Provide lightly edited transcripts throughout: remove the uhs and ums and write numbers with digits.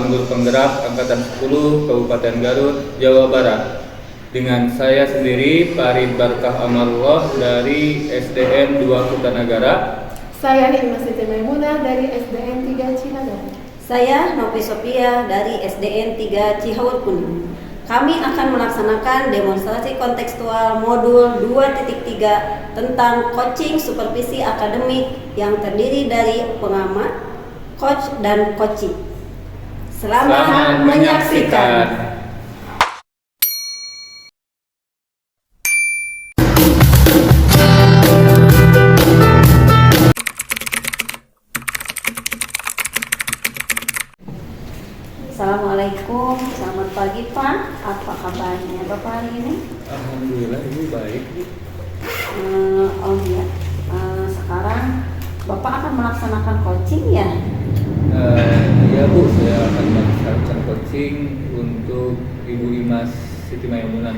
Dewan Guru Penggerak Angkatan 10 Kabupaten Garut, Jawa Barat. Dengan saya sendiri, Farid Barkah Amarullah dari SDN 2 Kutanagara. Saya Hikmah Siti Maimunah dari SDN 3 Cinagara. Saya Novi Sophia dari SDN 3 Cihawur Kuning. Kami akan melaksanakan demonstrasi kontekstual modul 2.3 tentang coaching supervisi akademik yang terdiri dari pengamat, coach, dan coachee. Selamat menyaksikan. Assalamualaikum, selamat pagi Pak. Apa kabarnya Bapak hari ini? Alhamdulillah, Ibu baik. Sekarang Bapak akan melaksanakan coaching ya? Iya Bu, saya akan melaksanakan coaching untuk Ibu Imas Siti Maimunah.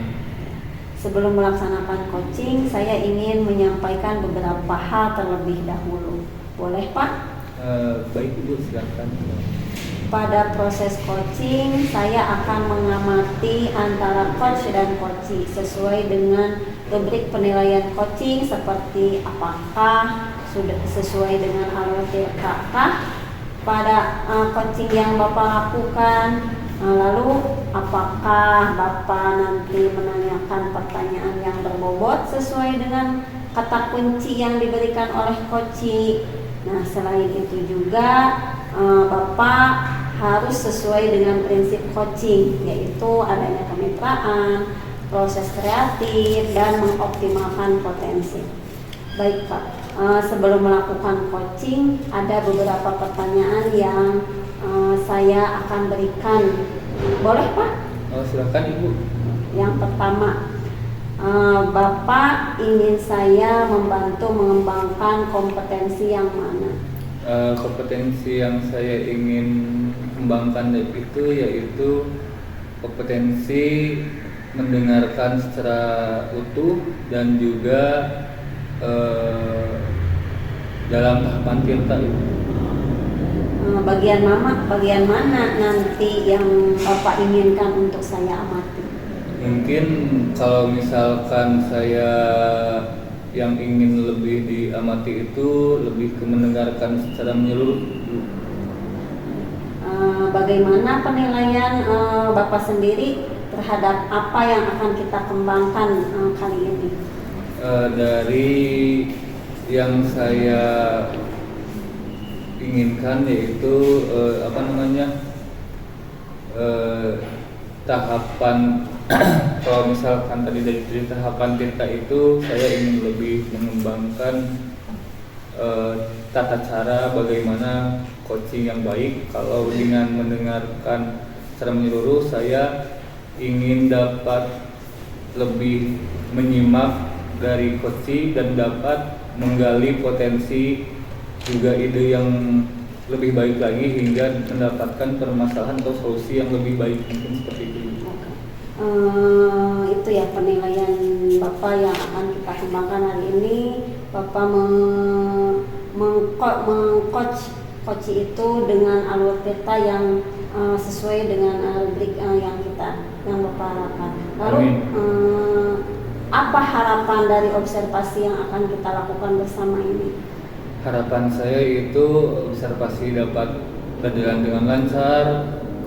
Sebelum melaksanakan coaching, saya ingin menyampaikan beberapa hal terlebih dahulu. Boleh Pak? Baik Ibu, silakan. Pada proses coaching, saya akan mengamati antara coach dan coachee sesuai dengan rubrik penilaian coaching seperti apakah sudah sesuai dengan alur TKK pada coaching yang Bapak lakukan. Lalu apakah Bapak nanti menanyakan pertanyaan yang berbobot sesuai dengan kata kunci yang diberikan oleh coachee. Nah, selain itu juga Bapak harus sesuai dengan prinsip coaching, yaitu adanya kemitraan, proses kreatif, dan mengoptimalkan potensi. Baik Pak, sebelum melakukan coaching, ada beberapa pertanyaan yang saya akan berikan. Boleh Pak? Silakan Ibu. Yang pertama, Bapak ingin saya membantu mengembangkan kompetensi yang mana? Kompetensi yang saya ingin kembangkan itu yaitu kompetensi mendengarkan secara utuh dan juga dalam tahapan tirta itu. Bagian mana nanti yang Bapak inginkan untuk saya amati? Mungkin kalau misalkan saya yang ingin lebih diamati itu lebih ke mendengarkan secara menyeluruh. Bagaimana penilaian Bapak sendiri terhadap apa yang akan kita kembangkan kali ini? Dari yang saya inginkan yaitu tahapan kalau misalkan tadi dari tahapan tirta itu saya ingin lebih mengembangkan tata cara bagaimana coaching yang baik. Kalau dengan mendengarkan secara menyeluruh, saya ingin dapat lebih menyimak dari coaching dan dapat menggali potensi juga ide yang lebih baik lagi hingga mendapatkan permasalahan atau solusi yang lebih baik, mungkin seperti itu. Itu ya penilaian Bapak yang akan kita kembangkan hari ini. Bapak mengcoach itu dengan alur peta yang sesuai dengan rubrik yang Bapak harapkan. Lalu apa harapan dari observasi yang akan kita lakukan bersama ini? Harapan saya itu observasi dapat berjalan dengan lancar,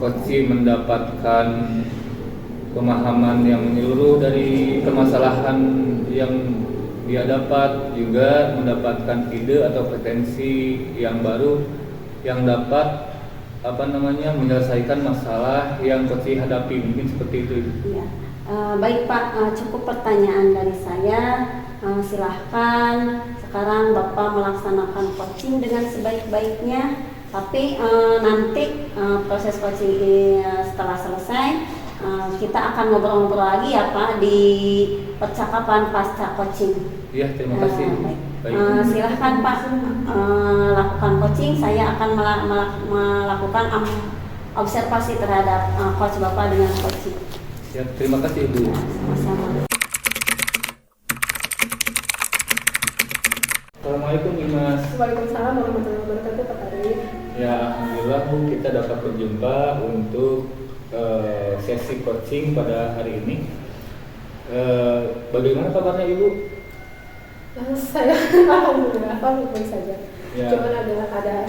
coaching mendapatkan pemahaman yang menyeluruh dari permasalahan yang dia dapat, juga mendapatkan ide atau potensi yang baru yang dapat menyelesaikan masalah yang coaching hadapi, mungkin seperti itu. Ya. Baik Pak, cukup pertanyaan dari saya. Silahkan sekarang Bapak melaksanakan coaching dengan sebaik-baiknya. Tapi nanti proses coaching setelah selesai, kita akan ngobrol-ngobrol lagi ya Pak di percakapan pasca coaching. Iya, terima kasih. Silahkan Pak lakukan coaching. Saya akan melakukan observasi terhadap coach Bapak dengan coaching. Ya, terima kasih Ibu. Sama-sama. Assalamualaikum Imas. Waalaikumsalam warahmatullahi wabarakatuh Pak Farid. Ya, alhamdulillah Bu, kita dapat berjumpa untuk sesi coaching pada hari ini. Bagaimana kabarnya Ibu? Saya alhamdulillah baik saja. Ya. Cuman ada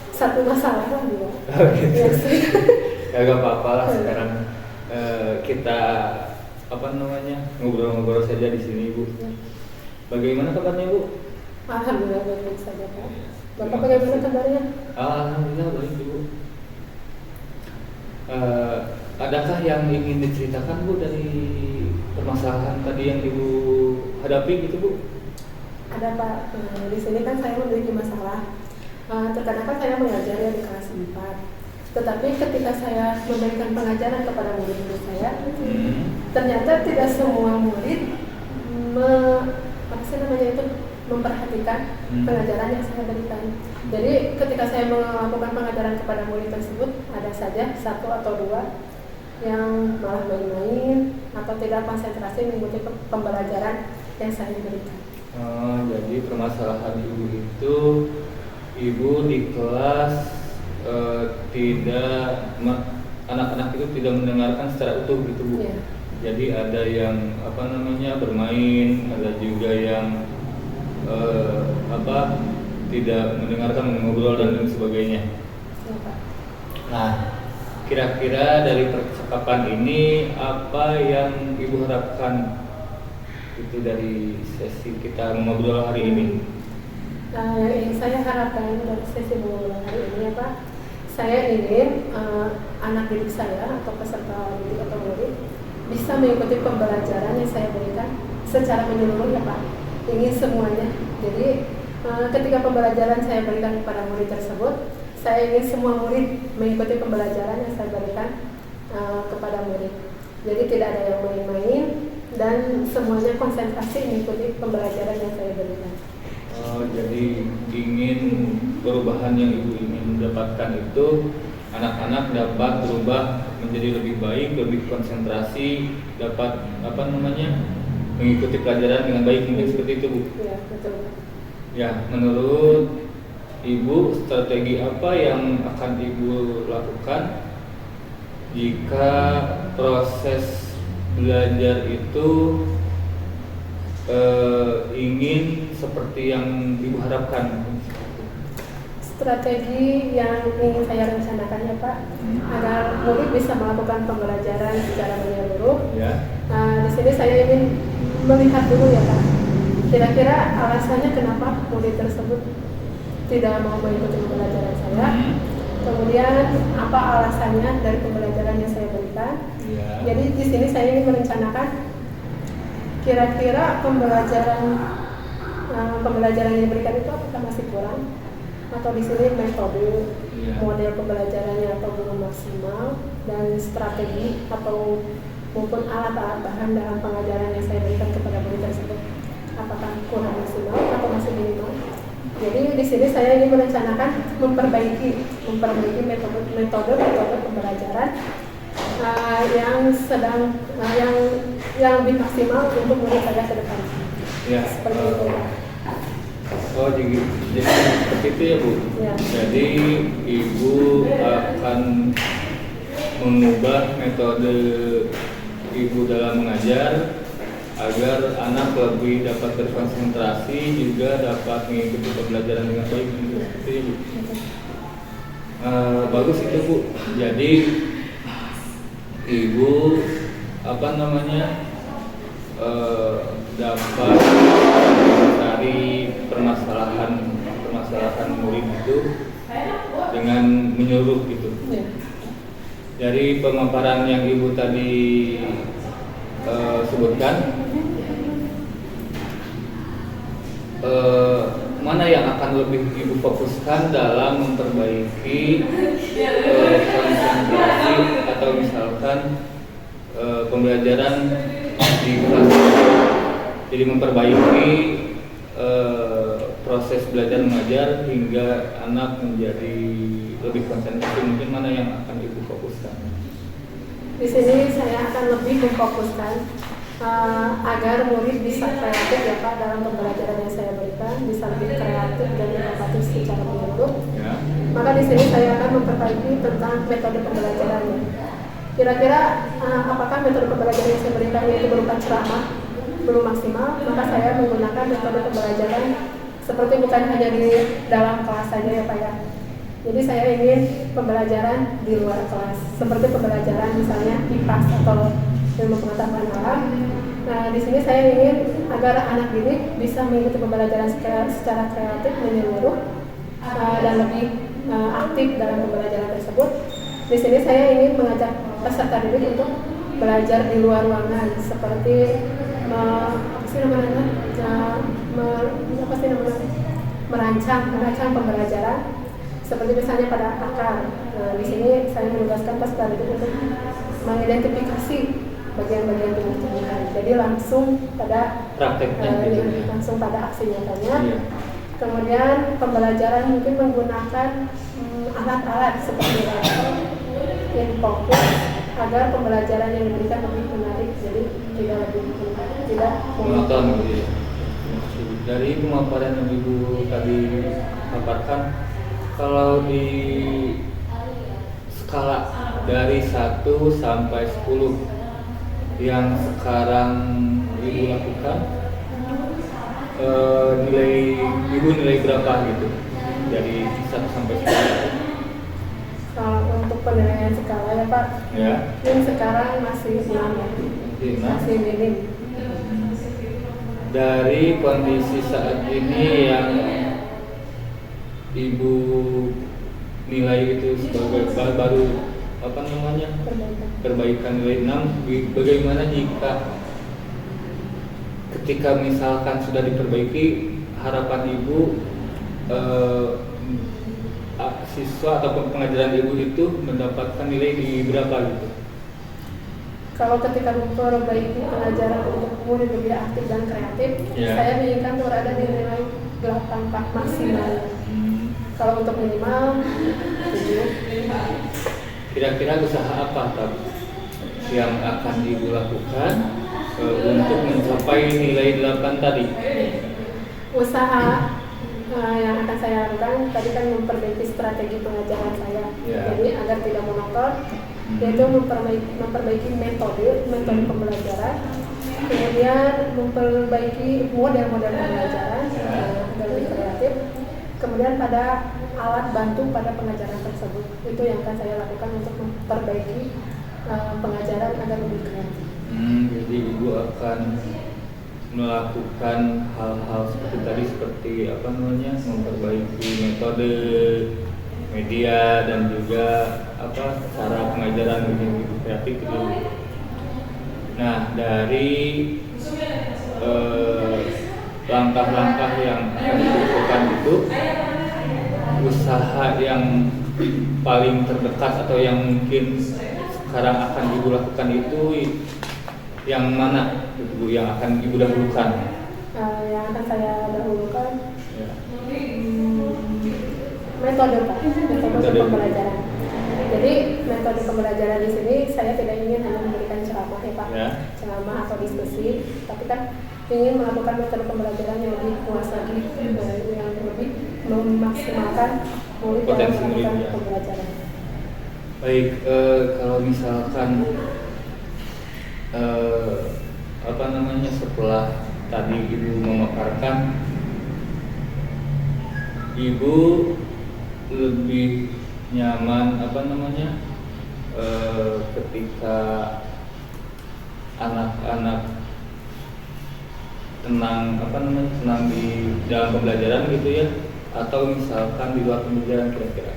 satu masalah lah juga. Gitu. Ya, sih. Ya gak apa-apa lah sekarang kita ngobrol-ngobrol saja di sini Bu. Bagaimana kabarnya Bu? Alhamdulillah baik saja Pak. Bapak bagaimana kabarnya? Alhamdulillah baik Bu. Adakah yang ingin diceritakan Bu dari permasalahan tadi yang Ibu hadapi gitu Bu? Ada Pak. Di sini kan saya memiliki masalah. Terkadang kan saya mengajar ya di kelas 4. Tetapi ketika saya memberikan pengajaran kepada murid-murid saya, ternyata tidak semua murid memperhatikan pengajaran yang saya berikan. Jadi ketika saya melakukan pengajaran kepada murid tersebut, ada saja satu atau dua yang malah main-main atau tidak konsentrasi mengikuti pembelajaran yang saya berikan. Jadi permasalahan Ibu itu, Ibu di kelas anak-anak itu tidak mendengarkan secara utuh gitu Bu. Ya. Jadi ada yang bermain, ada juga yang tidak mendengarkan, mengobrol dan lain sebagainya. Ya, Pak. Nah, kira-kira dari percakapan ini apa yang Ibu harapkan itu dari sesi kita ngobrol hari ini? Yang saya harapkan dari sesi ngobrol hari ini ya Pak, saya ingin anak didik saya atau peserta didik atau murid bisa mengikuti pembelajaran yang saya berikan secara menyeluruh ya Pak. Ingin semuanya. Jadi ketika pembelajaran saya berikan kepada murid tersebut, saya ingin semua murid mengikuti pembelajaran yang saya berikan kepada murid. Jadi tidak ada yang main-main dan semuanya konsentrasi mengikuti pembelajaran yang saya berikan. Jadi ingin perubahan yang Ibu ingin mendapatkan itu anak-anak dapat berubah menjadi lebih baik, lebih konsentrasi, dapat mengikuti pelajaran dengan baik, mungkin seperti itu Bu. Ya, betul. Ya, menurut Ibu strategi apa yang akan Ibu lakukan jika proses belajar itu ingin seperti yang Ibu harapkan? Strategi yang ingin saya rencanakan ya Pak, agar murid bisa melakukan pembelajaran secara menyeluruh. Ya. Di sini saya ingin melihat dulu ya Pak, kira-kira alasannya kenapa murid tersebut tidak mau mengikuti pembelajaran saya. Kemudian apa alasannya dari pembelajaran yang saya berikan. Ya. Jadi di sini saya ingin merencanakan kira-kira pembelajaran yang diberikan itu apakah masih kurang, atau di sini metode model pembelajarannya atau belum maksimal, dan strategi atau maupun alat-alat bahan dalam pengajaran yang saya berikan kepada murid tersebut apakah kurang maksimal atau masih minimal. Jadi di sini saya ingin merencanakan memperbaiki metode pembelajaran yang lebih maksimal untuk murid saya ke depan. Ya. Seperti itu. Jadi seperti itu ya Bu. Ya. Jadi Ibu akan mengubah metode Ibu dalam mengajar agar anak lebih dapat berkonsentrasi, juga dapat mengikuti pembelajaran dengan baik. Seperti itu Bu. Bagus itu Bu. Jadi Ibu dapat mencari permasalahan murid itu dengan menyeluruh gitu. Ya. Dari pemaparan yang Ibu tadi sebutkan, mana yang akan lebih Ibu fokuskan dalam memperbaiki konsentrasi atau misalkan pembelajaran di kelas? Jadi memperbaiki proses belajar mengajar hingga anak menjadi lebih konsentrasi, mungkin mana yang akan Ibu fokuskan? Di sini saya akan lebih memfokuskan agar murid bisa kreatif ya Pak dalam pembelajaran yang saya berikan, bisa lebih kreatif dan inovatif secara menyeluruh. Ya. Maka di sini saya akan memperbaiki tentang metode pembelajarannya. Kira-kira apakah metode pembelajaran yang saya berikan itu berupa ceramah belum maksimal, maka saya menggunakan metode pembelajaran seperti bukan hanya di dalam kelas saja ya Pak ya. Jadi saya ingin pembelajaran di luar kelas, seperti pembelajaran misalnya IPAS atau ilmu pengetahuan alam. Nah, di sini saya ingin agar anak didik bisa mengikuti pembelajaran secara kreatif menyeluruh dan lebih aktif dalam pembelajaran tersebut. Di sini saya ingin mengajak peserta didik untuk belajar di luar ruangan, seperti merancang pembelajaran, seperti misalnya pada akar. Nah, di sini saya menugaskan peserta didik untuk mengidentifikasi bagian-bagian tumbuh-tumbuhan. Jadi langsung pada prakteknya gitu ya. langsung pada aksi nyatanya. Iya. Kemudian pembelajaran mungkin menggunakan alat-alat seperti laptop, infokus, agar pembelajaran yang diberikan lebih menarik, jadi tidak monoton gitu ya. Dari pemaparan yang Ibu tadi paparkan, kalau di skala dari 1 sampai 10 yang sekarang Ibu lakukan, nilai berapa gitu dari 1 sampai 10? Kalau untuk penilaian skala ya Pak, Ya. yang sekarang masih 6 ya, masih minim. Dari kondisi saat ini yang Ibu nilai itu sebagai baru perbaikan nilai 6, bagaimana jika ketika misalkan sudah diperbaiki, harapan Ibu siswa ataupun pengajaran Ibu itu mendapatkan nilai di berapa gitu? Kalau ketika memperbaiki pengajaran untuk murid lebih aktif dan kreatif, Ya. saya menginginkan berada di nilai 8 Pak maksimal. Kalau untuk minimal 7. Kira-kira usaha apa yang akan Ibu lakukan untuk mencapai nilai 8 tadi? Usaha yang akan saya lakukan tadi kan memperbaiki strategi pengajaran saya. Ya. Jadi agar tidak monoton, yaitu memperbaiki metode pembelajaran, kemudian memperbaiki model-model pembelajaran agar lebih kreatif, kemudian pada alat bantu pada pengajaran tersebut. Itu yang akan saya lakukan untuk memperbaiki pengajaran agar lebih kreatif. Jadi Ibu akan melakukan hal-hal seperti tadi, seperti memperbaiki metode, media, dan juga cara pengajaran lebih kreatif itu. Nah, dari langkah-langkah yang akan dilakukan itu, usaha yang paling terdekat atau yang mungkin sekarang akan Ibu lakukan itu yang mana Bu, yang akan Ibu dahulukan? Yang akan saya dahulukan Ya. metode Pak, metode pembelajaran. Jadi metode pembelajaran di sini saya tidak ingin hanya memberikan ceramah ya Pak, Ya. ceramah atau diskusi, tapi kan ingin melakukan metode pembelajaran yang lebih luas lagi, yang lebih memaksimalkan murid dalam Potensi melakukan murid, ya. pembelajaran. Baik, kalau misalkan setelah tadi Ibu memaparkan, Ibu lebih nyaman ketika anak-anak tenang di dalam pembelajaran gitu ya, atau misalkan di luar pembelajaran kira-kira?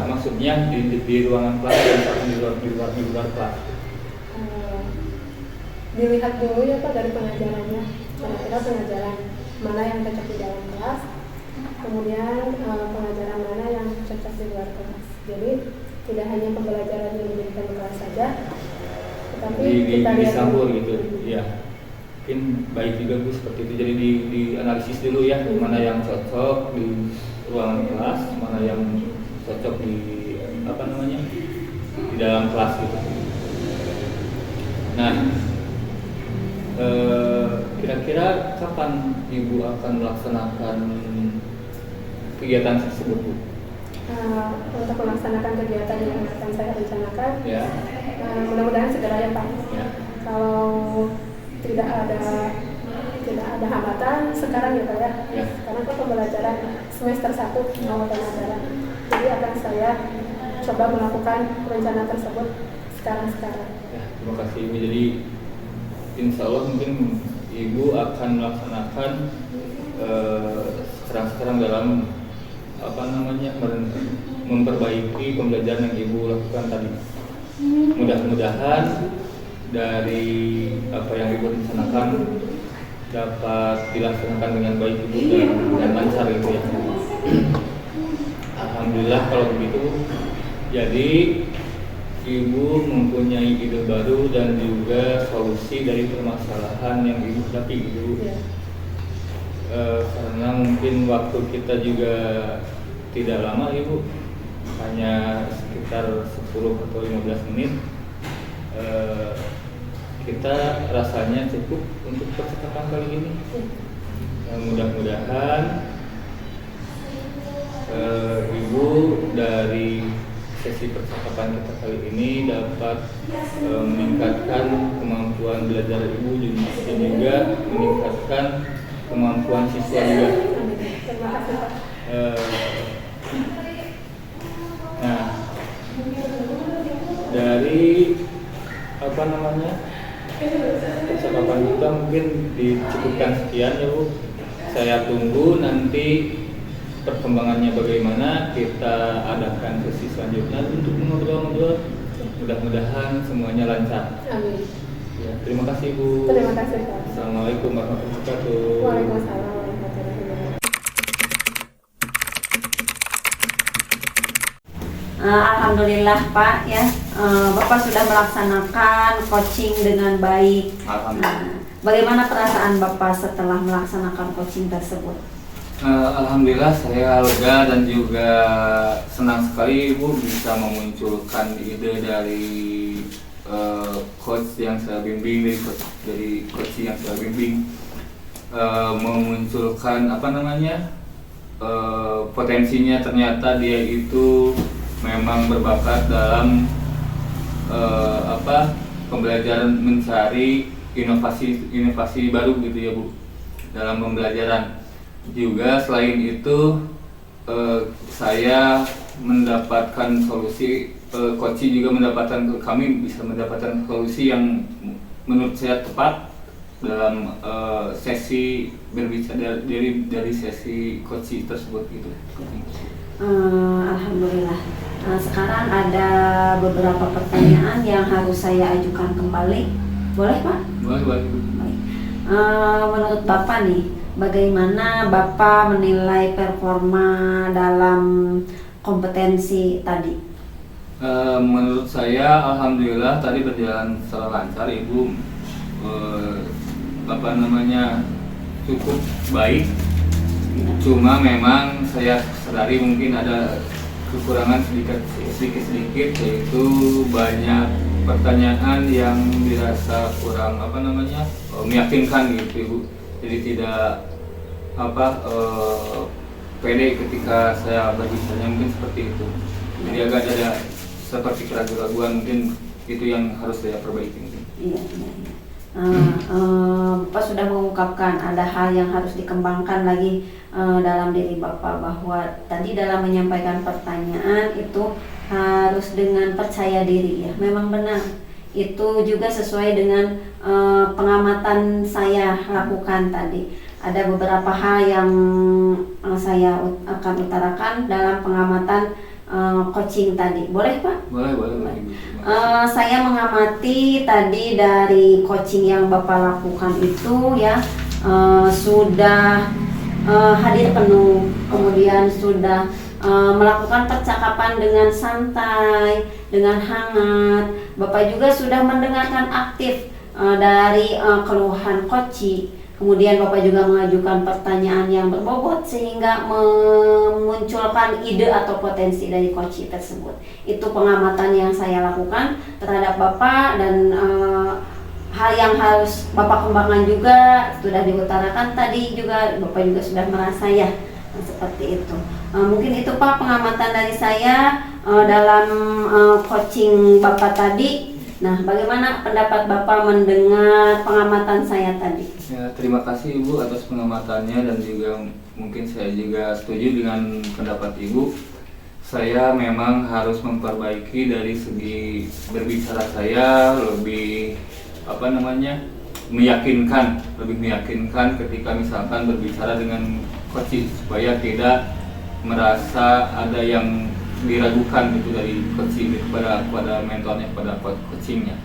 Maksudnya di ruangan kelas dan di luar kelas. Dilihat dulu ya Pak dari pengajarannya, kira-kira pengajaran mana yang cocok di dalam kelas, kemudian pengajaran mana yang cocok di luar kelas. Jadi tidak hanya pembelajaran yang diberikan di kelas saja, tetapi kita lihat disambur gitu ya. Mungkin baik juga Bu seperti itu. Jadi di analisis dulu ya, mana yang cocok di ruangan kelas, mana yang cocok di dalam kelas gitu. Nah, kira-kira kapan Ibu akan melaksanakan kegiatan tersebut, Bu? Untuk melaksanakan kegiatan yang akan saya rencanakan, Ya. mudah-mudahan segera ya Pak. Ya. Kalau tidak ada hambatan sekarang ya Pak ya. Ya. Karena kan pembelajaran semester 1 awal pembelajaran. Jadi akan saya coba melakukan rencana tersebut sekarang. Ya, terima kasih Ibu. Jadi insya Allah mungkin Ibu akan melaksanakan sekarang dalam memperbaiki pembelajaran yang Ibu lakukan tadi. Mudah-mudahan dari apa yang Ibu rencanakan dapat dilaksanakan dengan baik Ibu dan lancar itu ya. Alhamdulillah kalau begitu. Jadi Ibu mempunyai ide baru dan juga solusi dari permasalahan yang Ibu hadapi Ibu. Ya. Karena mungkin waktu kita juga tidak lama Ibu, hanya sekitar 10 atau 15 menit. Kita rasanya cukup untuk percakapan kali ini. Mudah-mudahan Ibu dari sesi percakapan kita kali ini dapat meningkatkan kemampuan belajar Ibu dan juga meningkatkan kemampuan siswa juga. Terima kasih Pak. Nah, dari percakapan kita mungkin dicukupkan sekian ya Bu. Saya tunggu nanti perkembangannya bagaimana, kita adakan sesi selanjutnya untuk ngobrol-ngobrol. Mudah-mudahan semuanya lancar. Amin. Ya, terima kasih Bu. Terima kasih Pak. Assalamualaikum warahmatullahi wabarakatuh. Waalaikumsalam warahmatullahi wabarakatuh. Alhamdulillah Pak ya, Bapak sudah melaksanakan coaching dengan baik. Alhamdulillah. Bagaimana perasaan Bapak setelah melaksanakan coaching tersebut? Alhamdulillah saya lega dan juga senang sekali Ibu bisa memunculkan ide dari coach yang saya bimbing, dari coach yang saya bimbing, memunculkan potensinya. Ternyata dia itu memang berbakat dalam pembelajaran, mencari inovasi baru gitu ya Bu dalam pembelajaran. Juga selain itu saya mendapatkan solusi, coaching juga kami bisa mendapatkan solusi yang menurut saya tepat dalam sesi berbicara dari sesi coaching tersebut gitu. Alhamdulillah. Sekarang ada beberapa pertanyaan yang harus saya ajukan kembali. Boleh Pak? Boleh. Baik. Menurut Bapak nih, bagaimana Bapak menilai performa dalam kompetensi tadi? Menurut saya alhamdulillah tadi berjalan secara lancar Ibu, cukup baik. Cuma memang saya sadari mungkin ada kekurangan sedikit, yaitu banyak pertanyaan yang dirasa kurang meyakinkan gitu Ibu. Jadi tidak pede ketika saya berbicara, mungkin seperti itu. Jadi agak ada seperti keraguan, mungkin itu yang harus saya perbaiki mungkin. Iya. Bapak sudah mengungkapkan ada hal yang harus dikembangkan lagi dalam diri Bapak, bahwa tadi dalam menyampaikan pertanyaan itu harus dengan percaya diri ya. Memang benar, itu juga sesuai dengan pengamatan saya lakukan tadi. Ada beberapa hal yang saya akan utarakan dalam pengamatan coaching tadi. Boleh Pak? Boleh. Saya mengamati tadi dari coaching yang Bapak lakukan itu ya, sudah hadir penuh, kemudian sudah melakukan percakapan dengan santai, dengan hangat. Bapak juga sudah mendengarkan aktif dari keluhan coach. Kemudian Bapak juga mengajukan pertanyaan yang berbobot sehingga memunculkan ide atau potensi dari coach tersebut. Itu pengamatan yang saya lakukan terhadap Bapak, dan hal yang harus Bapak kembangkan juga sudah diutarakan tadi juga, Bapak juga sudah merasa ya seperti itu. Mungkin itu Pak pengamatan dari saya dalam coaching Bapak tadi. Nah, bagaimana pendapat Bapak mendengar pengamatan saya tadi? Ya, terima kasih Ibu atas pengamatannya, dan juga mungkin saya juga setuju dengan pendapat Ibu. Saya memang harus memperbaiki dari segi berbicara saya, lebih meyakinkan ketika misalkan berbicara dengan coaching, supaya tidak merasa ada yang diragukan gitu dari coaching kepada mentornya, kepada coachingnya.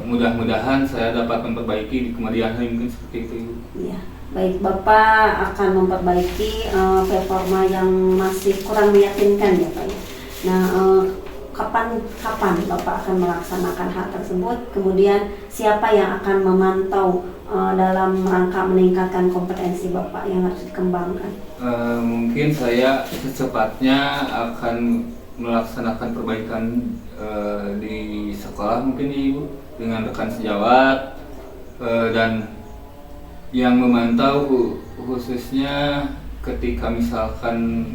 Mudah-mudahan saya dapat memperbaiki di kemudian hari, mungkin seperti itu Ibu. Ya, baik, Bapak akan memperbaiki performa yang masih kurang meyakinkan ya Pak ya. Nah, kapan Bapak akan melaksanakan hal tersebut? Kemudian siapa yang akan memantau dalam rangka meningkatkan kompetensi Bapak yang harus dikembangkan? Mungkin saya secepatnya akan melaksanakan perbaikan di sekolah mungkin Ibu, dengan rekan sejawat, dan yang memantau khususnya ketika misalkan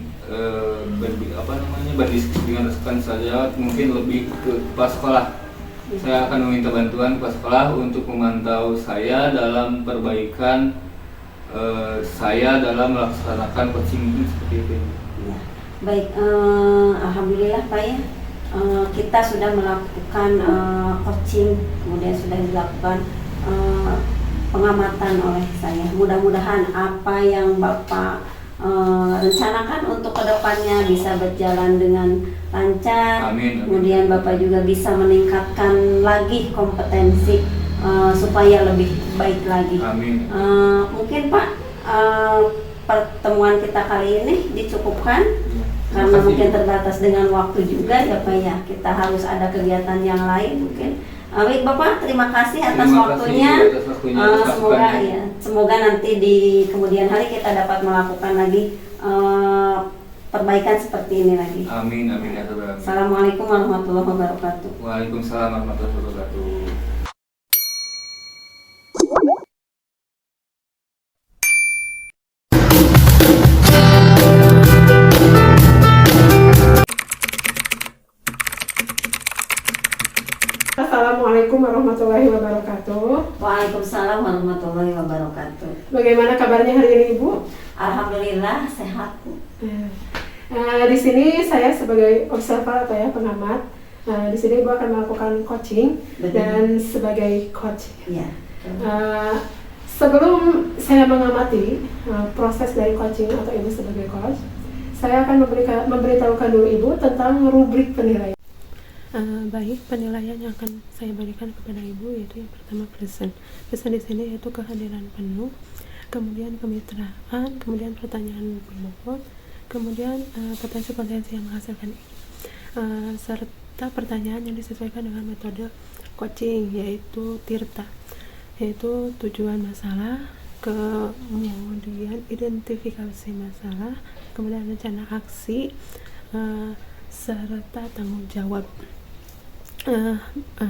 berdiskusi dengan rekan sejawat, mungkin lebih ke kepala sekolah. Saya akan meminta bantuan kepala sekolah untuk memantau saya dalam perbaikan saya dalam melaksanakan coaching seperti itu. Ya. Baik, alhamdulillah Pak ya, kita sudah melakukan coaching, kemudian sudah dilakukan pengamatan oleh saya. Mudah-mudahan apa yang Bapak rencanakan untuk kedepannya bisa berjalan dengan lancar. Amin. Kemudian Bapak juga bisa meningkatkan lagi kompetensi supaya lebih baik lagi. Amin. Mungkin Pak pertemuan kita kali ini dicukupkan karena kasih. mungkin terbatas dengan waktu juga ya Pak ya. Kita harus ada kegiatan yang lain mungkin. Baik Bapak, terima kasih atas waktunya. Semoga nanti di kemudian hari kita dapat melakukan lagi perbaikan seperti ini lagi. Amin, amin ya Tuhan. Assalamualaikum warahmatullahi wabarakatuh. Waalaikumsalam warahmatullahi wabarakatuh. Assalamualaikum warahmatullahi wabarakatuh. Waalaikumsalam warahmatullahi wabarakatuh. Bagaimana kabarnya hari ini Ibu? Alhamdulillah sehat. Di sini saya sebagai observer atau pengamat. Di sini Ibu akan melakukan coaching. Betul. Dan sebagai coach. Ya. Sebelum saya mengamati proses dari coaching atau Ibu sebagai coach, saya akan memberitahukan dulu Ibu tentang rubrik penilaian. Baik, penilaian yang akan saya berikan kepada Ibu yaitu yang pertama present. Present di sini yaitu kehadiran penuh, kemudian kemitraan, kemudian pertanyaan berbobot, kemudian potensi-potensi yang menghasilkan ini, serta pertanyaan yang disesuaikan dengan metode coaching yaitu TIRTA, yaitu tujuan masalah, kemudian identifikasi masalah, kemudian rencana aksi, serta tanggung jawab.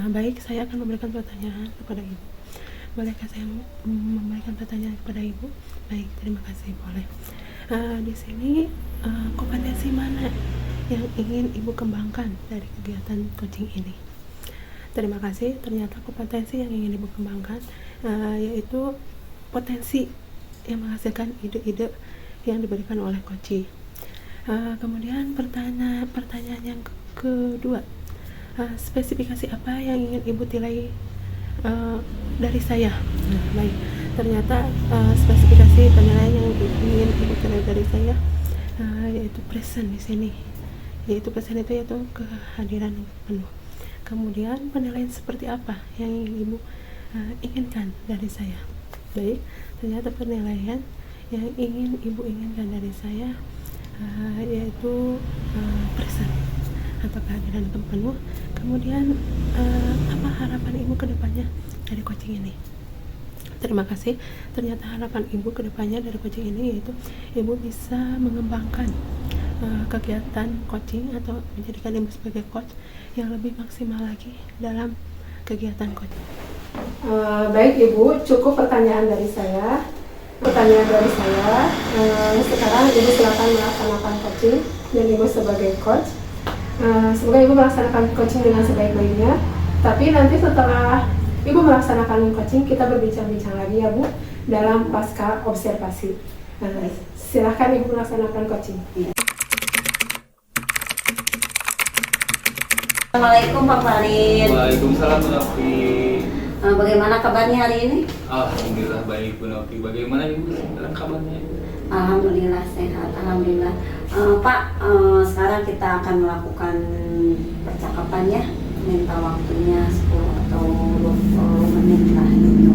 Baik, saya akan memberikan pertanyaan kepada Ibu. Bolehkah saya memberikan pertanyaan kepada Ibu? Baik, terima kasih, boleh. Di sini kompetensi mana yang ingin Ibu kembangkan dari kegiatan coaching ini? Terima kasih. Ternyata kompetensi yang ingin Ibu kembangkan yaitu potensi yang menghasilkan ide-ide yang diberikan oleh coaching. Kemudian pertanyaan yang kedua, spesifikasi apa yang ingin Ibu nilai dari saya? Baik, ternyata spesifikasi penilaian yang ingin Ibu nilai dari saya yaitu present di sini. Yaitu present itu yaitu kehadiran penuh. Kemudian penilaian seperti apa yang ingin Ibu inginkan dari saya? Baik, ternyata penilaian yang ingin Ibu inginkan dari saya yaitu present atau kehadiran penuh. Kemudian apa harapan Ibu ke depannya dari coaching ini? Terima kasih. Ternyata harapan Ibu ke depannya dari coaching ini yaitu Ibu bisa mengembangkan kegiatan coaching atau menjadikan Ibu sebagai coach yang lebih maksimal lagi dalam kegiatan coaching? Baik Ibu, cukup pertanyaan dari saya. Sekarang Ibu silakan melaksanakan coaching dan Ibu sebagai coach. Semoga Ibu melaksanakan coaching dengan sebaik-baiknya. Tapi nanti setelah Ibu melaksanakan coaching, kita berbincang-bincang lagi ya Bu dalam pasca observasi. Silahkan Ibu melaksanakan coaching. Assalamualaikum Pak Farid. Waalaikumsalam Bu Novi. Bagaimana kabarnya hari ini? Alhamdulillah baik Bu Novi. Bagaimana Ibu sekarang kabarnya? Alhamdulillah sehat, alhamdulillah. Pak, sekarang kita akan melakukan percakapan ya. Minta waktunya 10 atau 20 menit lah gitu.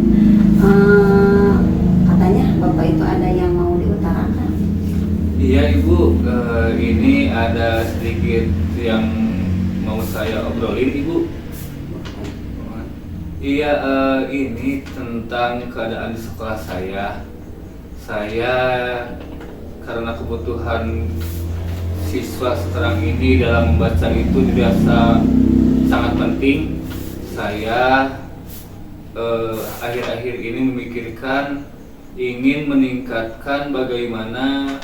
Katanya Bapak itu ada yang mau diutarakan. Iya Ibu, ini ada sedikit yang mau saya obrolin Ibu. Iya, ini tentang keadaan di sekolah saya. Saya karena kebutuhan siswa sekarang ini dalam membaca itu dirasa sangat penting. Saya akhir-akhir ini memikirkan ingin meningkatkan bagaimana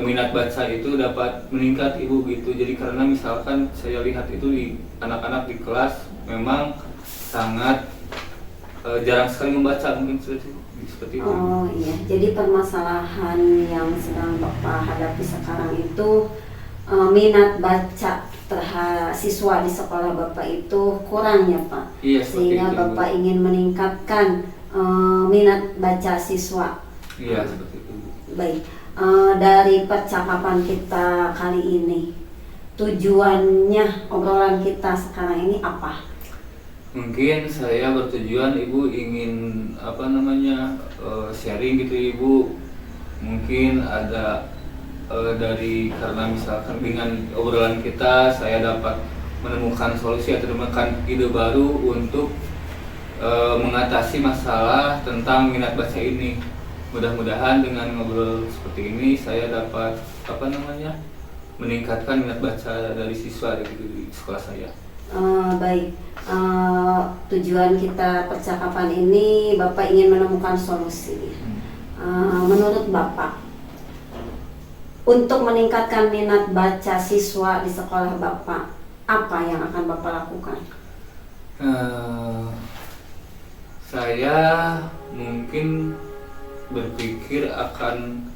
minat baca itu dapat meningkat Ibu gitu. Jadi karena misalkan saya lihat itu di anak-anak di kelas memang sangat jarang sekali membaca, mungkin seperti itu. Oh iya, jadi permasalahan yang sedang Bapak hadapi sekarang itu minat baca terhadap siswa di sekolah Bapak itu kurang ya Pak? Iya, sehingga itu, Bapak ingin meningkatkan minat baca siswa. Iya, seperti itu. Baik, dari percakapan kita kali ini, tujuannya obrolan kita sekarang ini apa? Mungkin saya bertujuan Ibu ingin sharing gitu Ibu. Mungkin ada dari karena misalkan dengan obrolan kita saya dapat menemukan solusi atau menemukan ide baru untuk mengatasi masalah tentang minat baca ini. Mudah-mudahan dengan ngobrol seperti ini saya dapat meningkatkan minat baca dari siswa di sekolah saya. Baik, tujuan kita percakapan ini Bapak ingin menemukan solusi. Menurut Bapak, untuk meningkatkan minat baca siswa di sekolah Bapak, apa yang akan Bapak lakukan? Saya mungkin berpikir akan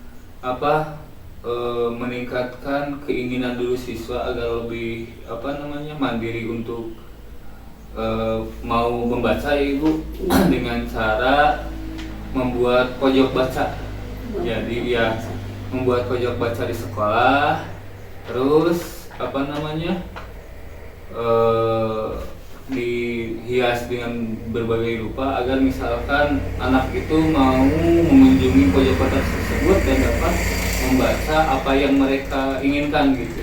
meningkatkan keinginan dulu siswa agar lebih mandiri untuk mau membaca Ibu dengan cara membuat pojok baca. Jadi ya membuat pojok baca di sekolah, terus dihias dengan berbagai rupa agar misalkan anak itu mau mengunjungi pojok baca tersebut dan dapat membaca apa yang mereka inginkan gitu.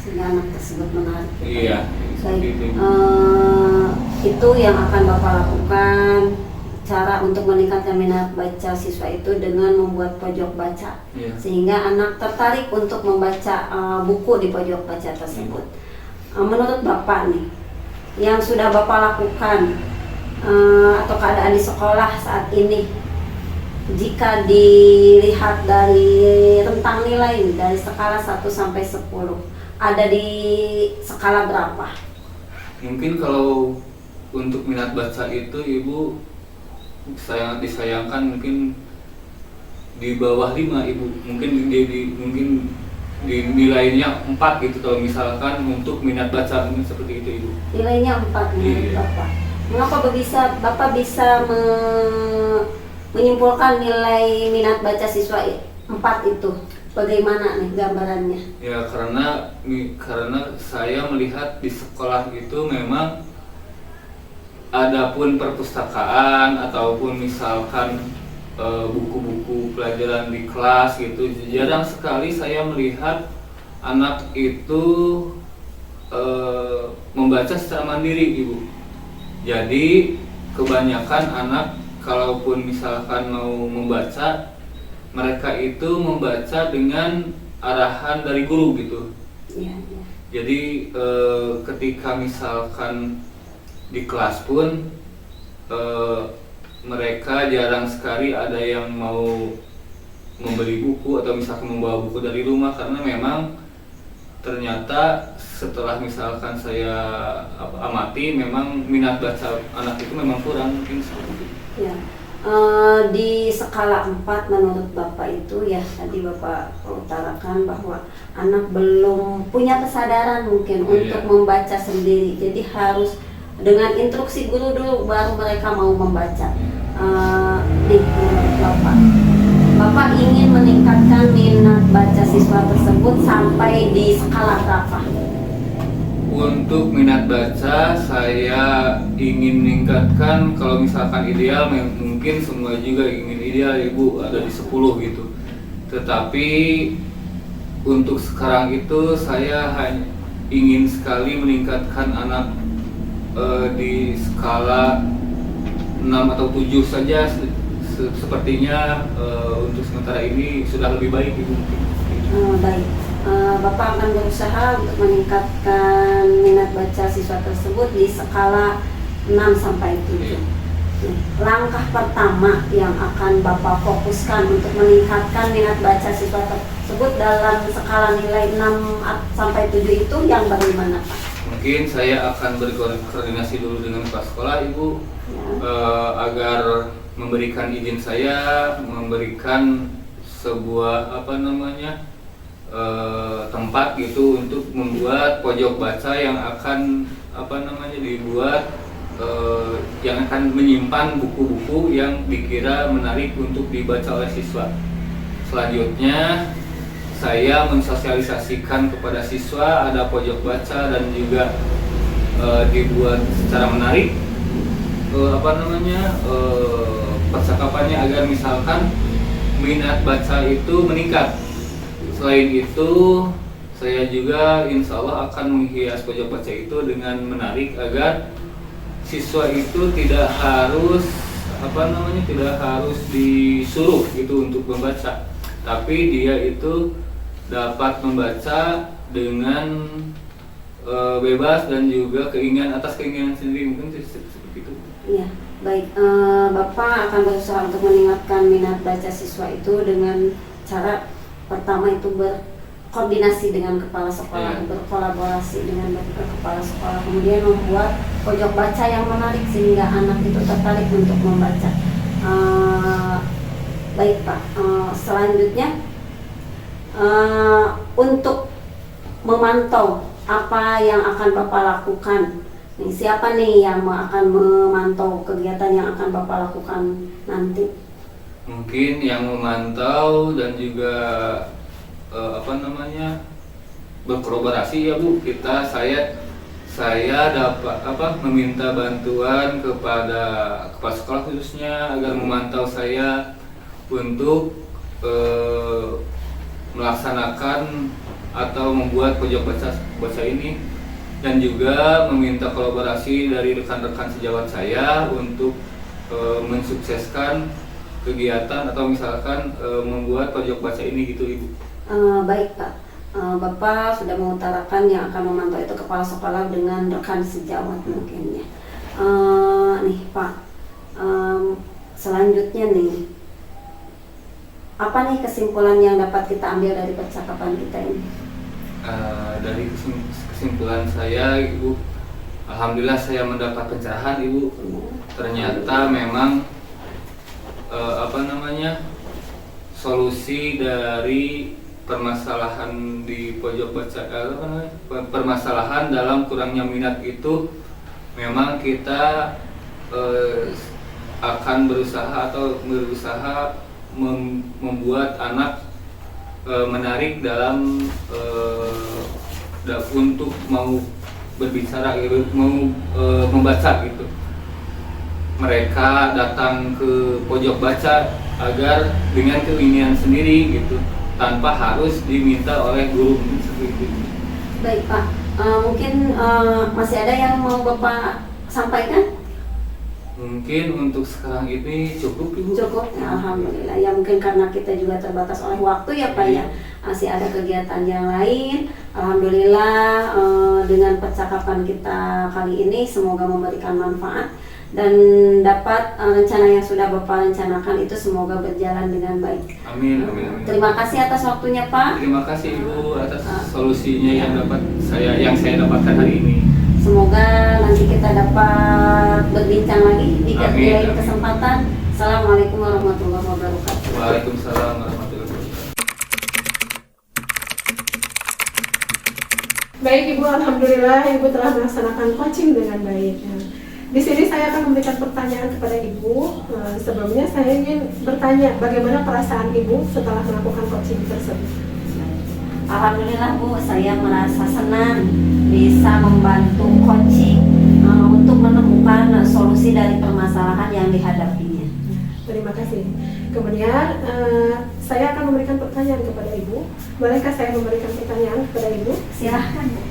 Sehingga anak tersebut menarik. Iya. Baik, itu yang akan Bapak lakukan, cara untuk meningkatkan minat baca siswa itu dengan membuat pojok baca. Iya. Sehingga anak tertarik untuk membaca buku di pojok baca tersebut. Menurut Bapak nih, yang sudah Bapak lakukan atau keadaan di sekolah saat ini, jika dilihat dari rentang nilai dari skala 1 sampai 10, ada di skala berapa? Mungkin kalau untuk minat baca itu Ibu sangat disayangkan, mungkin di bawah 5 Ibu. Mungkin di nilainya 4 gitu kalau misalkan untuk minat baca, mungkin seperti itu Ibu. Nilainya 4 menurut Bapak. Mengapa Bapak bisa menyimpulkan nilai minat baca siswa 4 itu? Bagaimana nih gambarannya? Ya karena saya melihat di sekolah itu memang adapun perpustakaan ataupun misalkan buku-buku pelajaran di kelas gitu, jarang sekali saya melihat anak itu membaca secara mandiri Ibu. Jadi kebanyakan anak kalaupun misalkan mau membaca, mereka itu membaca dengan arahan dari guru gitu. Ya. Jadi ketika misalkan di kelas pun mereka jarang sekali ada yang mau membeli buku atau misalkan membawa buku dari rumah, karena memang ternyata setelah misalkan saya amati memang minat baca anak itu memang kurang, mungkin seperti itu. Ya. Di skala 4 menurut Bapak itu ya tadi Bapak utarakan bahwa anak belum punya kesadaran mungkin untuk membaca sendiri, jadi harus dengan instruksi guru dulu baru mereka mau membaca. Nih menurut Bapak ingin meningkatkan minat baca siswa tersebut sampai di skala berapa? Untuk minat baca saya ingin meningkatkan, kalau misalkan ideal mungkin semua juga ingin ideal Ibu ada di 10 gitu. Tetapi untuk sekarang itu saya hanya ingin sekali meningkatkan anak di skala 6 atau 7 saja. Sepertinya untuk sementara ini sudah lebih baik Ibu. Baik. Bapak akan berusaha untuk meningkatkan minat baca siswa tersebut di skala 6 sampai 7. Langkah pertama yang akan Bapak fokuskan untuk meningkatkan minat baca siswa tersebut dalam skala nilai 6 sampai 7 itu yang bagaimana Pak? Mungkin saya akan berkoordinasi dulu dengan kepala sekolah Ibu agar memberikan izin saya memberikan sebuah tempat gitu untuk membuat pojok baca yang akan dibuat yang akan menyimpan buku-buku yang dikira menarik untuk dibaca oleh siswa. Selanjutnya saya mensosialisasikan kepada siswa ada pojok baca dan juga dibuat secara menarik percakapannya agar misalkan minat baca itu meningkat. Selain itu, saya juga insya Allah akan menghias pojok baca itu dengan menarik agar siswa itu tidak harus disuruh gitu untuk membaca, tapi dia itu dapat membaca dengan bebas dan juga atas keinginan sendiri, mungkin seperti itu. Iya, baik. Bapak akan berusaha untuk meningkatkan minat baca siswa itu dengan cara pertama itu berkoordinasi dengan kepala sekolah, berkolaborasi dengan kepala sekolah, kemudian membuat pojok baca yang menarik sehingga anak itu tertarik untuk membaca. Baik Pak, selanjutnya untuk memantau apa yang akan Bapak lakukan. Siapa nih yang akan memantau kegiatan yang akan Bapak lakukan nanti? Mungkin yang memantau dan juga berkolaborasi ya Bu. Saya dapat meminta bantuan kepada kepala sekolah khususnya agar memantau saya untuk melaksanakan atau membuat pojok baca ini, dan juga meminta kolaborasi dari rekan-rekan sejawat saya untuk mensukseskan kegiatan atau misalkan membuat pojok baca ini gitu Ibu. Baik Pak, Bapak sudah mengutarakan yang akan memantau itu kepala sekolah dengan rekan sejawat mungkin ya. Nih Pak, selanjutnya nih, apa nih kesimpulan yang dapat kita ambil dari percakapan kita ini? Dari kesimpulan saya Ibu, alhamdulillah saya mendapat pencerahan Ibu. Ternyata memang solusi dari permasalahan di pojok baca permasalahan dalam kurangnya minat itu memang kita akan berusaha membuat anak menarik dalam untuk mau berbicara, mau membaca gitu. Mereka datang ke pojok baca agar dengan keinginan sendiri gitu, tanpa harus diminta oleh guru seperti itu. Baik Pak, mungkin masih ada yang mau Bapak sampaikan? Mungkin untuk sekarang ini cukup Ibu. Cukup, ya, alhamdulillah. Ya mungkin karena kita juga terbatas oleh waktu ya Pak ya. Masih ada kegiatan yang lain. Alhamdulillah dengan percakapan kita kali ini semoga memberikan manfaat dan dapat rencana yang sudah Bapak rencanakan itu semoga berjalan dengan baik. Amin, amin, amin. Terima kasih atas waktunya Pak. Terima kasih Ibu atas solusinya yang saya dapatkan hari ini. Semoga nanti kita dapat berbincang lagi di Amin, lain amin. kesempatan. Assalamualaikum warahmatullahi wabarakatuh. Waalaikumsalam warahmatullahi wabarakatuh. Baik Ibu, alhamdulillah Ibu telah melaksanakan coaching dengan baik. Nah, di sini saya akan memberikan pertanyaan kepada Ibu. Sebelumnya saya ingin bertanya bagaimana perasaan Ibu setelah melakukan coaching tersebut. Alhamdulillah Bu, saya merasa senang bisa membantu coaching untuk menemukan solusi dari permasalahan yang dihadapinya. Terima kasih. Kemudian saya akan memberikan pertanyaan kepada Ibu. Bolehkah saya memberikan pertanyaan kepada Ibu? Silahkan Bu.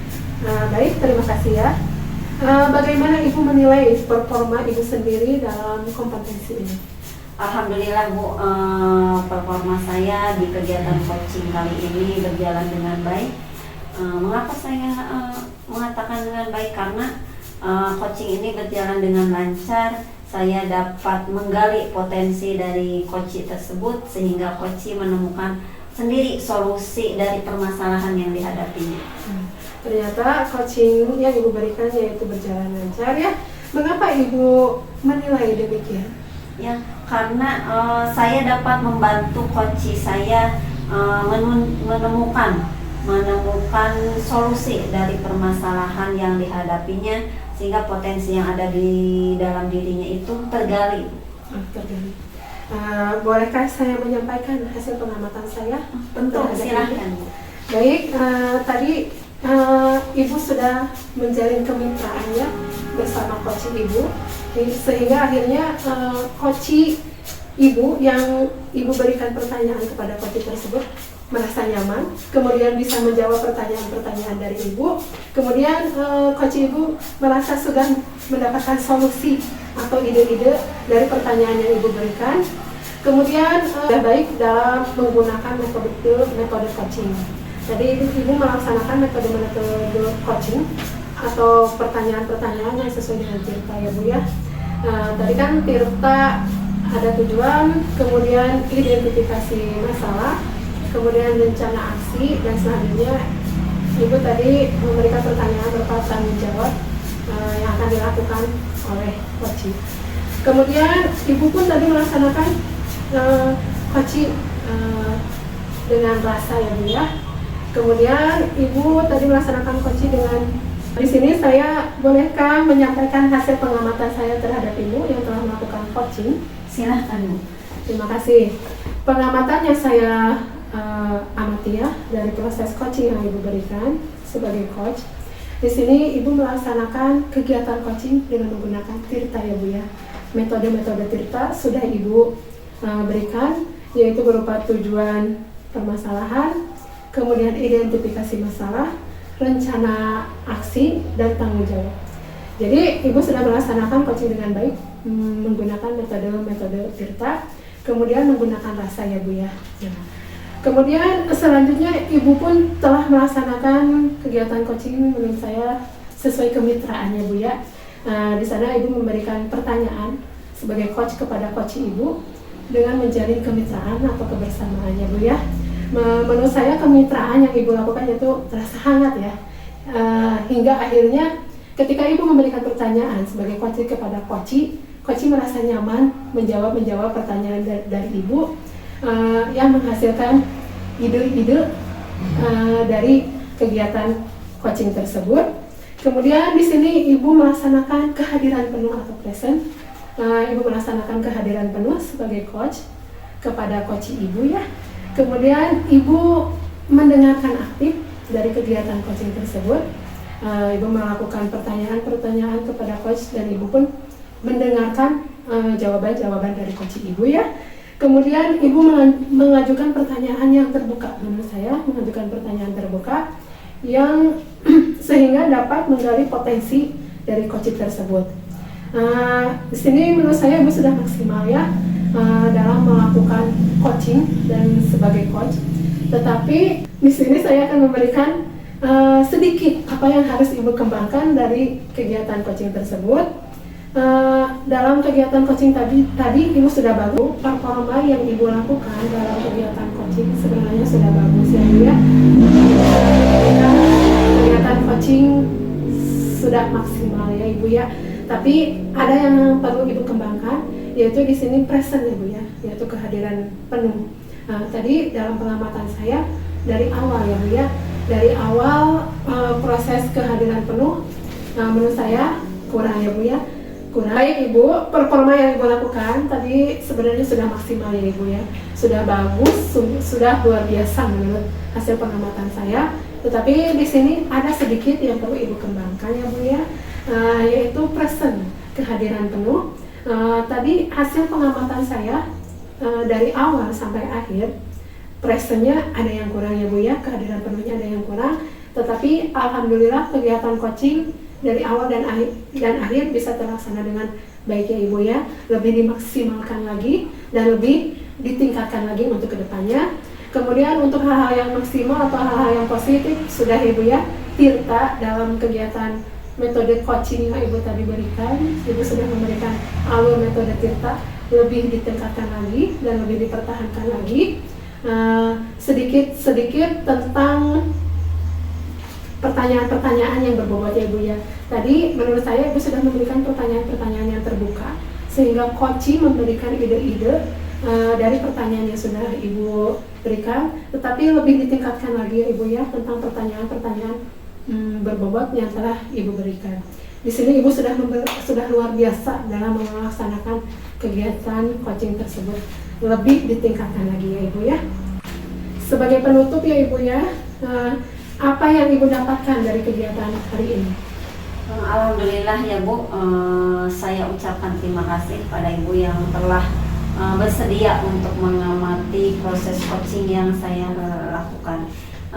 Baik, terima kasih ya. Bagaimana Ibu menilai performa Ibu sendiri dalam kompetensi ini? Alhamdulillah Bu, performa saya di kegiatan coaching kali ini berjalan dengan baik. Mengapa saya mengatakan dengan baik? Karena coaching ini berjalan dengan lancar. Saya dapat menggali potensi dari coach tersebut sehingga coach menemukan sendiri solusi dari permasalahan yang dihadapinya. Ternyata coaching yang Ibu berikan yaitu berjalan lancar ya. Mengapa Ibu menilai demikian? Ya, karena saya dapat membantu coach saya menemukan solusi dari permasalahan yang dihadapinya sehingga potensi yang ada di dalam dirinya itu tergali. Tergali. Bolehkah saya menyampaikan hasil pengamatan saya? Tentu, silahkan. Baik, tadi Ibu sudah menjalin kemitraan ya bersama coach Ibu, sehingga akhirnya coach Ibu yang Ibu berikan pertanyaan kepada coach tersebut merasa nyaman, kemudian bisa menjawab pertanyaan-pertanyaan dari Ibu, kemudian coach Ibu merasa sudah mendapatkan solusi atau ide-ide dari pertanyaan yang Ibu berikan, kemudian baik dalam menggunakan metode coaching. Jadi Ibu melaksanakan metode coaching atau pertanyaan-pertanyaan yang sesuai dengan Tirta ya Bu ya. Tadi kan Tirta ada tujuan, kemudian identifikasi masalah, kemudian rencana aksi, dan selanjutnya Ibu tadi memberikan pertanyaan berupa tanggung jawab yang akan dilakukan oleh coach. Kemudian Ibu pun tadi melaksanakan coach dengan rasa ya Bu ya. Kemudian Ibu tadi melaksanakan coaching dengan di sini saya bolehkah menyampaikan hasil pengamatan saya terhadap Ibu yang telah melakukan coaching? Silahkan Bu. Terima kasih. Pengamatan yang saya amati ya dari proses coaching yang Ibu berikan sebagai coach. Di sini Ibu melaksanakan kegiatan coaching dengan menggunakan Tirta ya Bu ya. Metode-metode Tirta sudah Ibu berikan, yaitu berupa tujuan permasalahan, kemudian identifikasi masalah, rencana aksi, dan tanggung jawab. Jadi Ibu sudah melaksanakan coaching dengan baik menggunakan metode Tirta, kemudian menggunakan rasa ya Bu ya. Kemudian selanjutnya Ibu pun telah melaksanakan kegiatan coaching menurut saya sesuai kemitraannya Bu ya. Di sana Ibu memberikan pertanyaan sebagai coach kepada coach Ibu dengan menjalin kemitraan atau kebersamaannya Bu ya. Menurut saya kemitraan yang Ibu lakukan itu terasa hangat ya, hingga akhirnya ketika Ibu memberikan pertanyaan sebagai coach kepada coach merasa nyaman menjawab pertanyaan dari Ibu yang menghasilkan ide-ide dari kegiatan coaching tersebut. Kemudian di sini Ibu melaksanakan kehadiran penuh atau present. Ibu melaksanakan kehadiran penuh sebagai coach kepada coach Ibu ya. Kemudian Ibu mendengarkan aktif dari kegiatan coaching tersebut. Ibu melakukan pertanyaan-pertanyaan kepada coach dan Ibu pun mendengarkan jawaban-jawaban dari coach Ibu ya. Kemudian Ibu mengajukan pertanyaan yang terbuka, menurut saya mengajukan pertanyaan terbuka yang sehingga dapat menggali potensi dari coach tersebut. Di sini menurut saya Ibu sudah maksimal ya dalam melakukan coaching dan sebagai coach. Tetapi di sini saya akan memberikan sedikit apa yang harus Ibu kembangkan dari kegiatan coaching tersebut. Dalam kegiatan coaching tadi Ibu sudah bagus, performa yang Ibu lakukan dalam kegiatan coaching sebenarnya sudah bagus ya Bu ya. Kegiatan coaching sudah maksimal ya Ibu ya. Tapi ada yang perlu Ibu kembangkan, yaitu di sini present ya Bu ya, yaitu kehadiran penuh. Tadi dalam pengamatan saya dari awal ya Bu ya, dari awal proses kehadiran penuh, menurut saya kurang ya Bu ya. Kurang. Baik Ibu, performa yang Ibu lakukan tadi sebenarnya sudah maksimal ya Ibu ya, sudah bagus, sudah luar biasa menurut hasil pengamatan saya. Tetapi di sini ada sedikit yang perlu Ibu kembangkan ya Bu ya. Yaitu present, kehadiran penuh. Tadi hasil pengamatan saya dari awal sampai akhir, presentnya ada yang kurang ya Bu ya, kehadiran penuhnya ada yang kurang. Tetapi alhamdulillah kegiatan coaching dari awal dan akhir bisa terlaksana dengan baik ya Ibu ya, lebih dimaksimalkan lagi dan lebih ditingkatkan lagi untuk kedepannya. Kemudian untuk hal-hal yang maksimal atau hal-hal yang positif sudah Ibu ya, Tirta dalam kegiatan metode coaching yang Ibu tadi berikan, Ibu sudah memberikan alur metode Tirta lebih ditingkatkan lagi dan lebih dipertahankan lagi. Sedikit tentang pertanyaan-pertanyaan yang berbobot ya Ibu ya. Tadi menurut saya Ibu sudah memberikan pertanyaan-pertanyaan yang terbuka, sehingga coaching memberikan ide-ide dari pertanyaan yang sudah Ibu berikan, tetapi lebih ditingkatkan lagi ya Ibu ya tentang pertanyaan-pertanyaan berbobot yang telah Ibu berikan. Di sini Ibu sudah luar biasa dalam melaksanakan kegiatan coaching tersebut. Lebih ditingkatkan lagi ya Ibu ya. Sebagai penutup ya Ibu ya, apa yang Ibu dapatkan dari kegiatan hari ini? Alhamdulillah ya Bu, saya ucapkan terima kasih pada Ibu yang telah bersedia untuk mengamati proses coaching yang saya lakukan.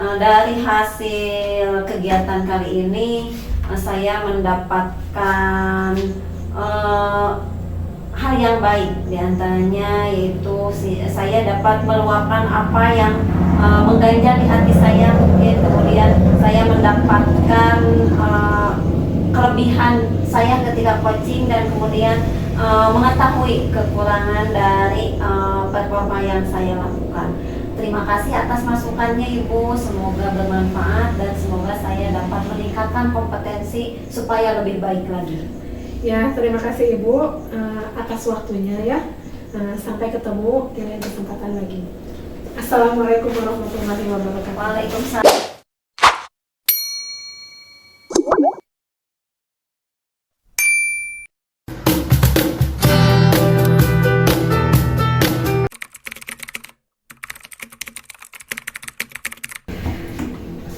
Dari hasil kegiatan kali ini saya mendapatkan hal yang baik, diantaranya yaitu saya dapat meluapkan apa yang mengganjal di hati saya mungkin. Kemudian saya mendapatkan kelebihan saya ketika coaching dan kemudian mengetahui kekurangan dari performa yang saya lakukan. Terima kasih atas masukannya Ibu, semoga bermanfaat dan semoga saya dapat meningkatkan kompetensi supaya lebih baik lagi. Ya, terima kasih Ibu atas waktunya ya. Sampai ketemu di lain kesempatan lagi. Assalamualaikum warahmatullahi wabarakatuh. Waalaikumsalam.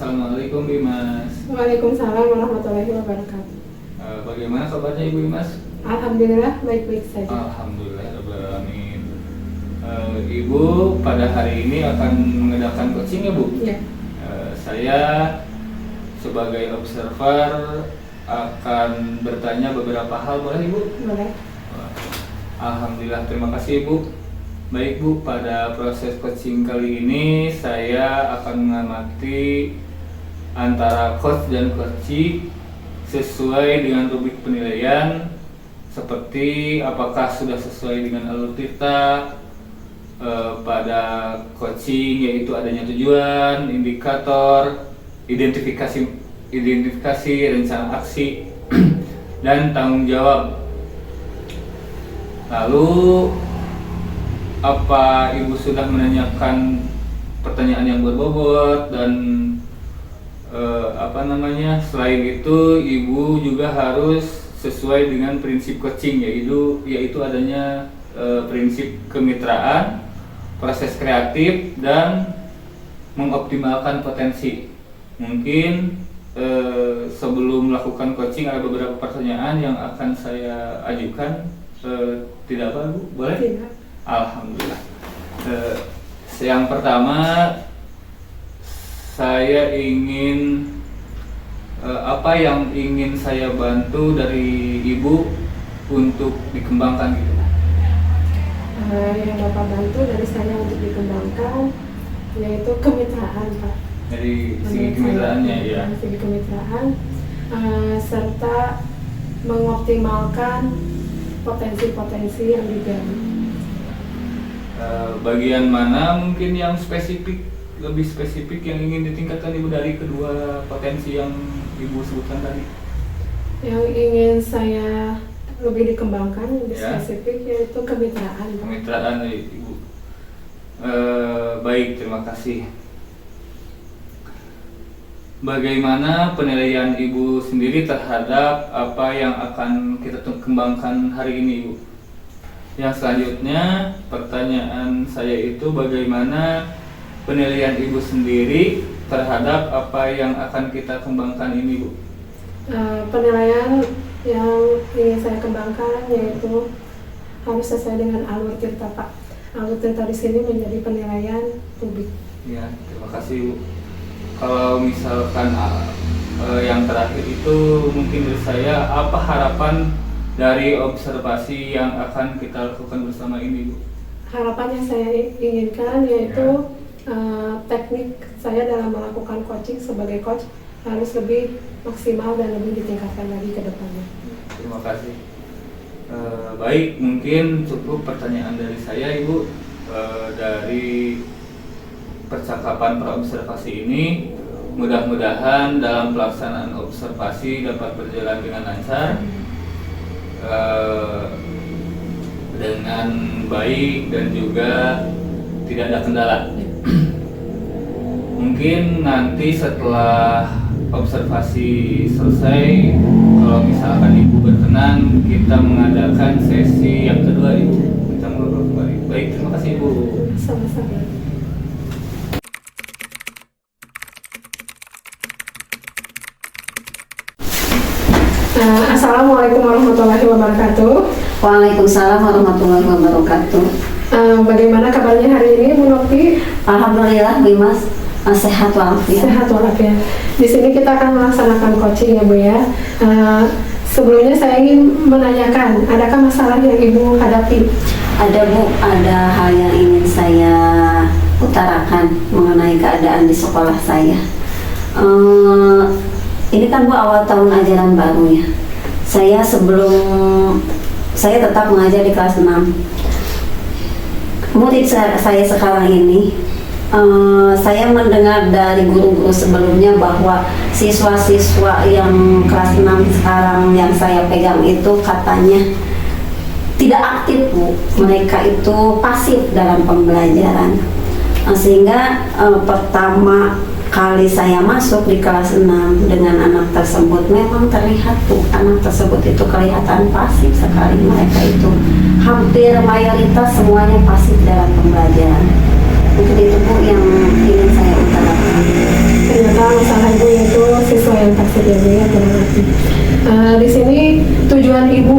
Assalamualaikum Dimas. Waalaikumsalam warahmatullahi wabarakatuh. Bagaimana kabarnya Ibu Dimas? Alhamdulillah baik-baik saja. Alhamdulillah rabbil alamin. Ibu pada hari ini akan mengadakan coaching ya Bu? Ya. Saya sebagai observer akan bertanya beberapa hal, boleh Ibu? Boleh. Alhamdulillah, terima kasih Ibu. Baik Bu, pada proses coaching kali ini saya akan mengamati antara coach dan coachee sesuai dengan rubrik penilaian, seperti apakah sudah sesuai dengan alur Tirta. Pada coaching yaitu adanya tujuan, indikator, identifikasi rencana aksi dan tanggung jawab. Lalu apa Ibu sudah menanyakan pertanyaan yang berbobot dan selain itu Ibu juga harus sesuai dengan prinsip coaching, yaitu adanya prinsip kemitraan, proses kreatif dan mengoptimalkan potensi. Mungkin sebelum melakukan coaching ada beberapa pertanyaan yang akan saya ajukan. Tidak apa Bu? Boleh? Tidak. Alhamdulillah. Yang pertama, saya ingin apa yang ingin saya bantu dari Ibu untuk dikembangkan gitu? Yang Bapak bantu dari saya untuk dikembangkan yaitu kemitraan, Pak. Dari segi kemitraannya ya. Dari segi kemitraan serta mengoptimalkan potensi-potensi yang digali. Bagian mana mungkin yang spesifik, lebih spesifik yang ingin ditingkatkan Ibu dari kedua potensi yang Ibu sebutkan tadi? Yang ingin saya lebih dikembangkan, lebih Ya. spesifik yaitu kemitraan. Kemitraan Ibu. Baik, terima kasih. Bagaimana penilaian Ibu sendiri terhadap apa yang akan kita kembangkan hari ini, Ibu? Yang selanjutnya, pertanyaan saya itu bagaimana penilaian Ibu sendiri terhadap apa yang akan kita kembangkan ini, Bu? Penilaian yang ingin saya kembangkan yaitu harus sesuai dengan alur tirta, Pak. Alur tirta di sini menjadi penilaian publik. Ya, terima kasih, Bu. Kalau misalkan yang terakhir itu mungkin dari saya, apa harapan dari observasi yang akan kita lakukan bersama ini, Bu? Harapan yang saya inginkan yaitu teknik saya dalam melakukan coaching sebagai coach harus lebih maksimal dan lebih ditingkatkan lagi ke depannya. Terima kasih. Baik, mungkin cukup pertanyaan dari saya, Ibu. Dari percakapan praobservasi ini, mudah-mudahan dalam pelaksanaan observasi dapat berjalan dengan lancar, dengan baik dan juga tidak ada kendala. Mungkin nanti setelah observasi selesai, kalau misalkan Ibu berkenan, kita mengadakan sesi yang kedua, Ibu. Kita ngobrol kembali. Baik, terima kasih, Ibu. Sama-sama. Assalamualaikum warahmatullahi wabarakatuh. Waalaikumsalam warahmatullahi wabarakatuh. Bagaimana kabarnya hari ini, Bu Novi? Alhamdulillah, Bu Mas, sehat walafiat. Sehat walafiat. Di sini kita akan melaksanakan coaching ya, Bu ya. Sebelumnya saya ingin menanyakan, adakah masalah yang Ibu hadapi? Ada, Bu, ada hal yang ingin saya utarakan mengenai keadaan di sekolah saya. Ini kan, Bu, awal tahun ajaran baru ya. Saya tetap mengajar di kelas 6. Murid saya sekarang ini, saya mendengar dari guru-guru sebelumnya bahwa siswa-siswa yang kelas 6 sekarang yang saya pegang itu katanya tidak aktif, Bu. Mereka itu pasif dalam pembelajaran. Sehingga pertama kali saya masuk di kelas 6 dengan anak tersebut, memang terlihat, Bu, anak tersebut itu kelihatan pasif sekali. Mereka itu hampir mayoritas semuanya pasif dalam pembelajaran. Mungkin itu, Bu, yang ingin saya utarakan. Ternyata masalah Ibu yaitu siswa yang pasif ya, Bu ya, kurang aktif. Di sini tujuan Ibu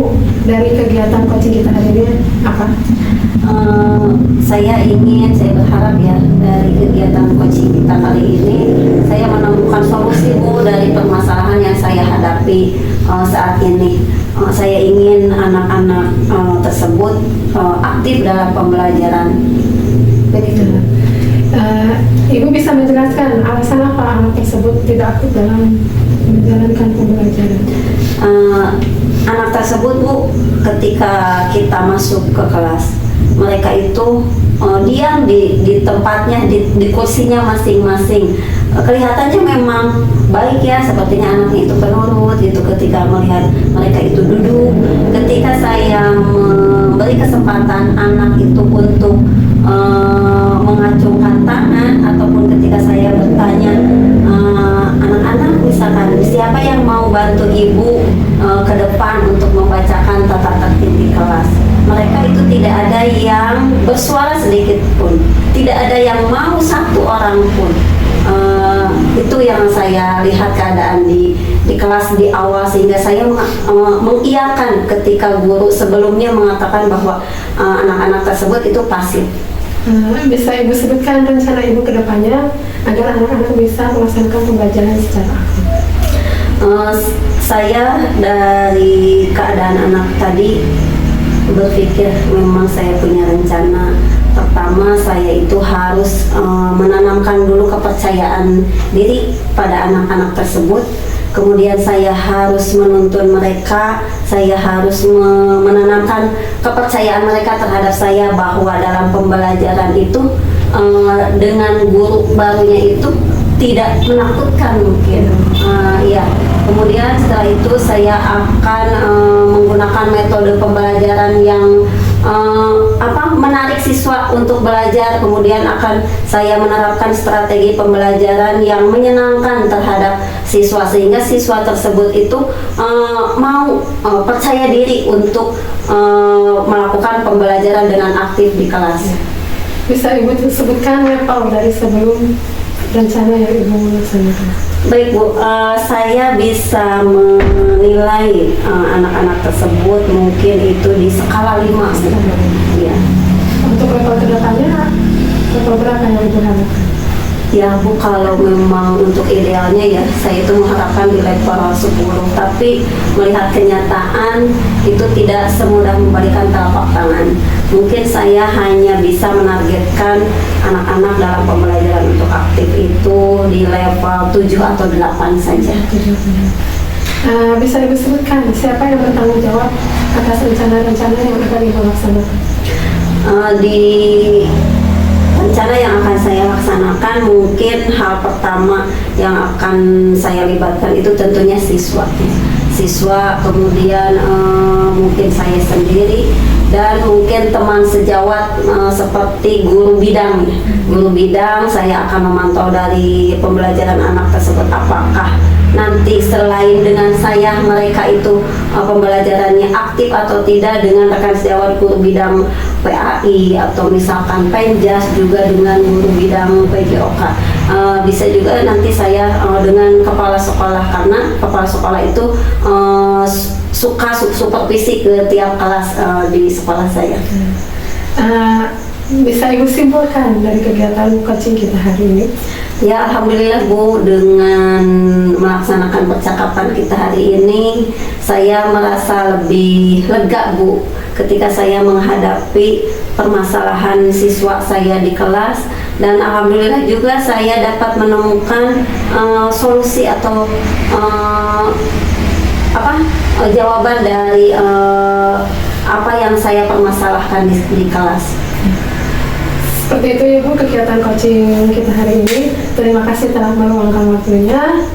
dari kegiatan coaching kita hari ini apa? Saya berharap ya dari kegiatan coaching kita kali ini saya menemukan solusi, Bu, dari permasalahan yang saya hadapi saat ini. Saya ingin anak-anak tersebut aktif dalam pembelajaran. Begitu. Ibu bisa menjelaskan alasan apa anak tersebut tidak aktif dalam menjalankan pembelajaran? Anak tersebut, Bu, ketika kita masuk ke kelas, mereka itu diam di tempatnya, di kursinya masing-masing. Kelihatannya memang baik ya, sepertinya anaknya itu penurut gitu ketika melihat mereka itu duduk. Ketika saya memberi kesempatan anak itu untuk mengacungkan tangan, ataupun ketika saya bertanya, anak-anak misalkan siapa yang mau bantu ibu ke depan untuk membacakan tata tertib di kelas, mereka itu tidak ada yang bersuara sedikit pun, tidak ada yang mau satu orang pun. Itu yang saya lihat keadaan di kelas di awal, sehingga saya mengiyakan ketika guru sebelumnya mengatakan bahwa anak-anak tersebut itu pasif. Bisa Ibu sebutkan rencana Ibu ke depannya agar anak-anak bisa melaksanakan pembelajaran secara aktif? Eh, saya dari keadaan anak tadi berpikir memang saya punya rencana. Pertama, saya itu harus menanamkan dulu kepercayaan diri pada anak-anak tersebut. Kemudian saya harus menuntun mereka, saya harus menanamkan kepercayaan mereka terhadap saya bahwa dalam pembelajaran itu dengan guru barunya itu tidak menakutkan mungkin. Ya. Kemudian setelah itu saya akan menggunakan metode pembelajaran yang menarik siswa untuk belajar. Kemudian akan saya menerapkan strategi pembelajaran yang menyenangkan terhadap siswa sehingga siswa tersebut itu mau percaya diri untuk melakukan pembelajaran dengan aktif di kelas. Bisa Ibu sebutkan level dari sebelum rencana yang Ibu laksanakan? Baik Bu, saya bisa menilai anak-anak tersebut mungkin itu di skala 5. Ya. Untuk level kedepannya, level berapa yang Ibu harapkan? Ya Bu, kalau memang untuk idealnya ya saya itu mengharapkan di level 10, tapi melihat kenyataan itu tidak semudah membalikan telapak tangan. Mungkin saya hanya bisa menargetkan anak-anak dalam pembelajaran untuk aktif itu di level 7 atau 8 saja. Bisa Ibu sebutkan siapa yang bertanggung jawab atas rencana-rencana yang akan Ibu laksanakan? Di rencana yang akan saya laksanakan, mungkin hal pertama yang akan saya libatkan itu tentunya siswa, kemudian mungkin saya sendiri, dan mungkin teman sejawat seperti guru bidang. Guru bidang saya akan memantau dari pembelajaran anak tersebut apakah nanti selain dengan saya mereka itu pembelajarannya aktif atau tidak dengan rekan sejawat guru bidang PAI atau misalkan Penjas juga dengan guru bidang PJOK. Bisa juga nanti saya dengan kepala sekolah, karena kepala sekolah itu suka supervisi ke tiap kelas di sekolah saya. Bisa Ibu simpulkan dari kegiatan coaching kita hari ini? Ya, alhamdulillah Bu, dengan melaksanakan percakapan kita hari ini saya merasa lebih lega Bu ketika saya menghadapi permasalahan siswa saya di kelas, dan alhamdulillah juga saya dapat menemukan solusi atau jawaban dari apa yang saya permasalahkan di kelas. Seperti itu Ibu kegiatan coaching kita hari ini. Terima kasih telah meluangkan waktunya.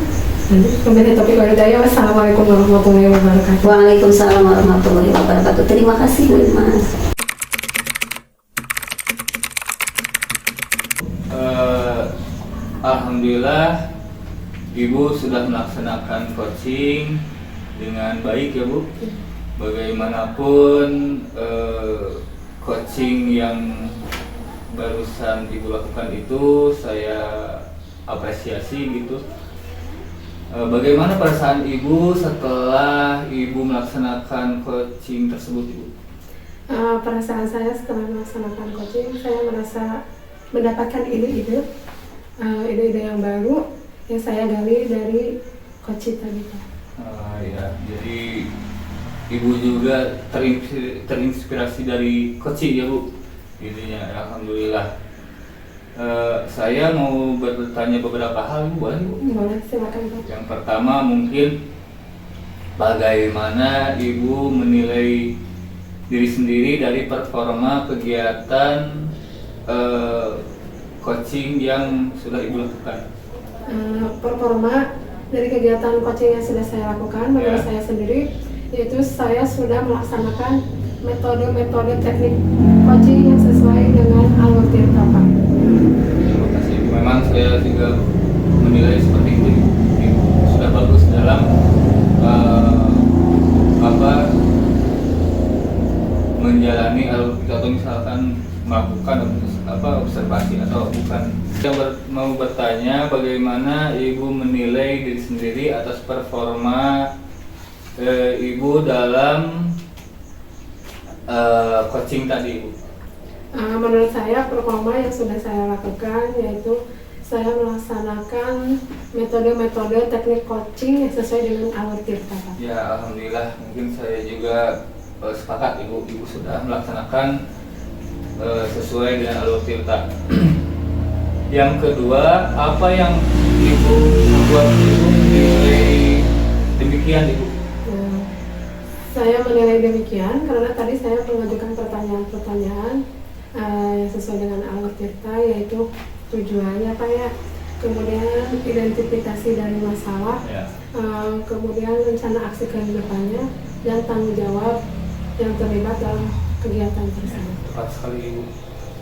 Kembali topik Walidaya. Wassalamualaikum warahmatullahi wabarakatuh. Waalaikumsalam warahmatullahi wabarakatuh. Terima kasih Bu Mas. Alhamdulillah Ibu sudah melaksanakan coaching dengan baik ya Bu. Bagaimanapun coaching yang barusan Ibu lakukan itu saya apresiasi gitu. Bagaimana perasaan Ibu setelah Ibu melaksanakan coaching tersebut Ibu? Perasaan saya setelah melaksanakan coaching, saya merasa mendapatkan ide-ide yang baru yang saya gali dari coaching tadi. Ya, jadi Ibu juga terinspirasi dari coaching ya Bu? Intinya, alhamdulillah. Saya mau bertanya beberapa hal Bu, boleh Bu? Boleh, silakan Bu. Yang pertama mungkin bagaimana Ibu menilai diri sendiri dari performa kegiatan coaching yang sudah Ibu lakukan? Performa dari kegiatan coaching yang sudah saya lakukan menurut saya sendiri, yaitu saya sudah melaksanakan metode teknik coaching yang sesuai dengan alur Tirta Pak. Terima kasih. Memang saya juga menilai seperti itu. Sudah bagus dalam menjalani alur atau misalkan melakukan observasi atau bukan. Saya mau bertanya bagaimana Ibu menilai diri sendiri atas performa Ibu dalam coaching tadi Ibu? Menurut saya performa yang sudah saya lakukan yaitu saya melaksanakan metode-metode teknik coaching yang sesuai dengan Alur Tirta, Pak. Ya, alhamdulillah. Mungkin saya juga sepakat ibu sudah melaksanakan sesuai dengan Alur Tirta. Yang kedua, apa yang ibu membuat ibu menilai demikian, ibu? Saya menilai demikian karena tadi saya mengajukan pertanyaan-pertanyaan yang sesuai dengan Alur Tirta, yaitu tujuannya Pak ya, kemudian identifikasi dari masalah, Ya. kemudian rencana aksi kehidupannya, dan tanggung jawab yang terlibat dalam kegiatan tersebut. Tepat sekali ibu.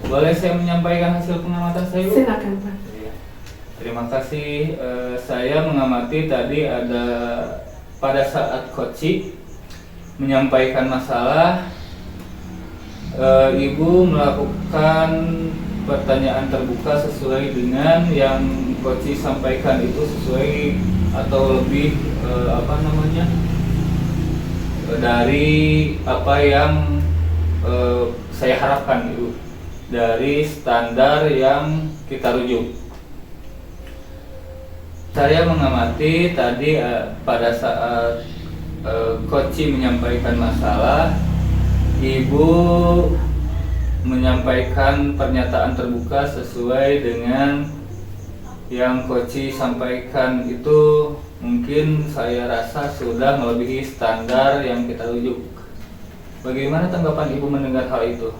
Boleh saya menyampaikan hasil pengamatan saya, ibu? Silakan Pak. Iya. Terima kasih. Saya mengamati tadi ada pada saat coaching menyampaikan masalah, ibu melakukan pertanyaan terbuka sesuai dengan yang coach sampaikan, itu sesuai atau lebih dari apa yang saya harapkan, ibu, dari standar yang kita rujuk. Saya mengamati tadi pada saat coach menyampaikan masalah, ibu menyampaikan pernyataan terbuka sesuai dengan yang coach sampaikan, itu mungkin saya rasa sudah melebihi standar yang kita rujuk. Bagaimana tanggapan ibu mendengar hal itu?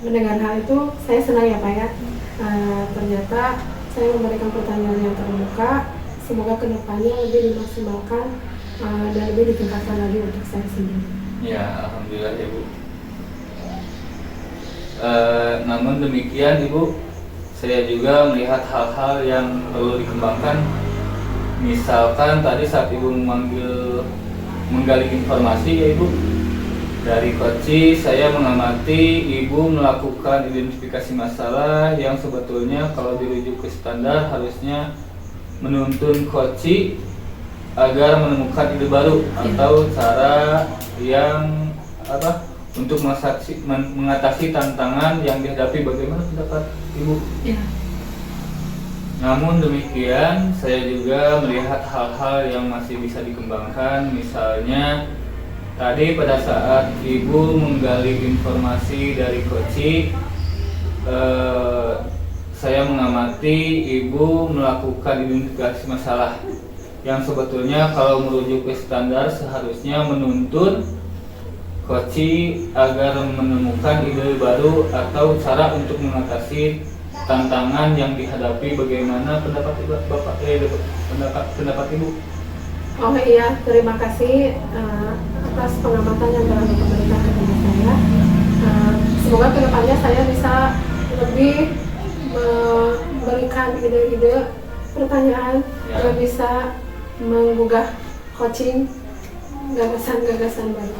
Mendengar hal itu saya senang ya Pak ya. Ternyata saya memberikan pertanyaan yang terbuka, semoga kedepannya lebih dimaksimalkan dan lebih ditingkatkan lagi untuk saya sendiri. Ya, alhamdulillah ibu. Namun demikian ibu, saya juga melihat hal-hal yang perlu dikembangkan. Misalkan tadi saat ibu menggali informasi ya ibu, dari coach saya mengamati ibu melakukan identifikasi masalah yang sebetulnya kalau dirujuk ke standar harusnya menuntun coach agar menemukan ide baru atau cara yang untuk mengatasi tantangan yang dihadapi. Bagaimana pendapat ibu? Ya. Namun demikian, saya juga melihat hal-hal yang masih bisa dikembangkan. Misalnya tadi pada saat ibu menggali informasi dari coach, saya mengamati ibu melakukan identifikasi masalah yang sebetulnya kalau merujuk ke standar seharusnya menuntun coach agar menemukan ide baru atau cara untuk mengatasi tantangan yang dihadapi. Bagaimana pendapat ibu, pendapat ibu? Oh iya, terima kasih atas pengamatan yang telah diberikan kepada saya. Semoga kedepannya saya bisa lebih memberikan ide-ide pertanyaan yang bisa menggugah coaching gagasan-gagasan baru.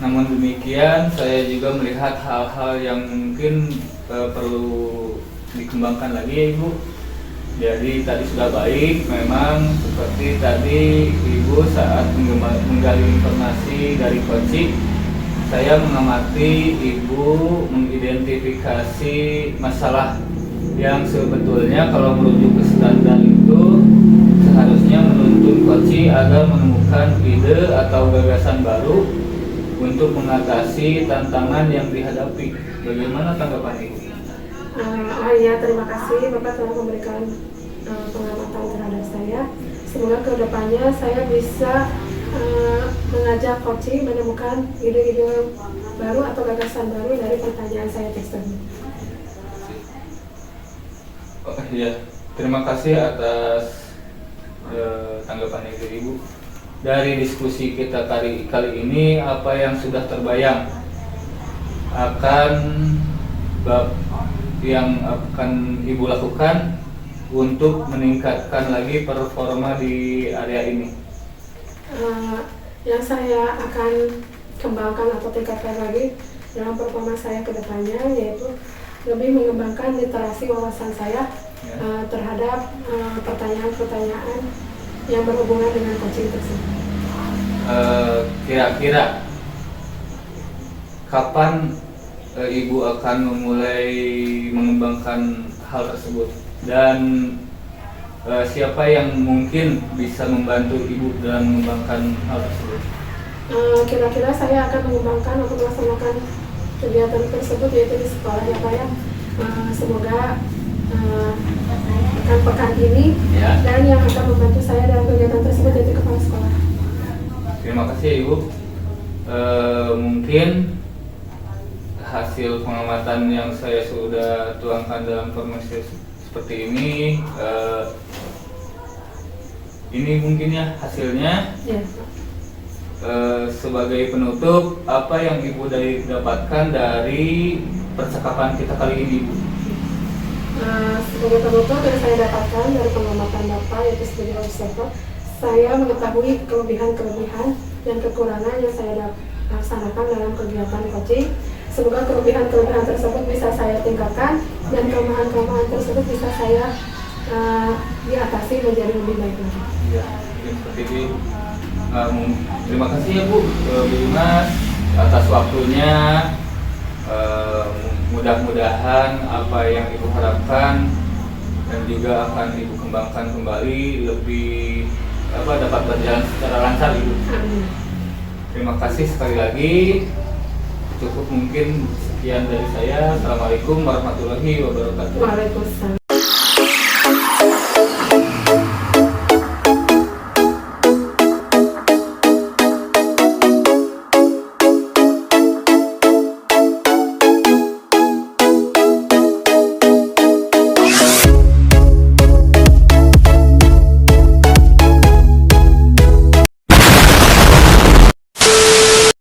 Namun demikian, saya juga melihat hal-hal yang mungkin perlu dikembangkan lagi ya ibu. Jadi tadi sudah baik, memang seperti tadi ibu saat menggali informasi dari coach, saya mengamati ibu mengidentifikasi masalah yang sebetulnya kalau merujuk ke standar itu seharusnya menuntun coach agar menemukan ide atau gagasan baru untuk mengatasi tantangan yang dihadapi. Bagaimana tanggapan ibu? Oh iya, terima kasih Bapak telah memberikan pengamatan terhadap saya. Semoga kedepannya saya bisa mengajak coach menemukan ide-ide baru atau gagasan baru dari pertanyaan saya tersebut. Oh iya, terima kasih atas tanggapan ibu. Dari diskusi kita kali ini, apa yang sudah terbayang akan yang akan ibu lakukan untuk meningkatkan lagi performa di area ini? Yang saya akan kembangkan atau tingkatkan lagi dalam performa saya ke depannya yaitu lebih mengembangkan literasi wawasan saya terhadap pertanyaan-pertanyaan yang berhubungan dengan coaching tersebut. Kira-kira kapan ibu akan memulai mengembangkan hal tersebut? dan siapa yang mungkin bisa membantu Ibu dalam mengembangkan hal tersebut? Kira-kira saya akan mengembangkan untuk melaksanakan kegiatan tersebut yaitu di sekolah ya Pak ya. Semoga pekan ini Ya. dan yang akan membantu saya dalam kegiatan tersebut yaitu kepala sekolah. Terima kasih Ibu. Mungkin hasil pengamatan yang saya sudah tuangkan dalam formasi seperti ini mungkin ya hasilnya. Ya. Sebagai penutup, apa yang Ibu dapatkan dari percakapan kita kali ini, Ibu? Sebagai penutup yang saya dapatkan dari pengamatan Bapak yaitu sebagai observer, saya mengetahui kelebihan-kelebihan dan kekurangan yang saya laksanakan dalam kegiatan coaching. Semoga kelebihan-kelebihan tersebut bisa saya tingkatkan dan kelemahan-kelemahan tersebut bisa saya diatasi menjadi lebih baik lagi. Ya, seperti itu. Terima kasih ya Bu Dimas atas waktunya. Mudah-mudahan apa yang Ibu harapkan dan juga akan Ibu kembangkan kembali lebih dapat berjalan secara lancar Ibu. Amin. Terima kasih sekali lagi. Cukup mungkin sekian dari saya. Assalamualaikum warahmatullahi wabarakatuh. Waalaikumsalam.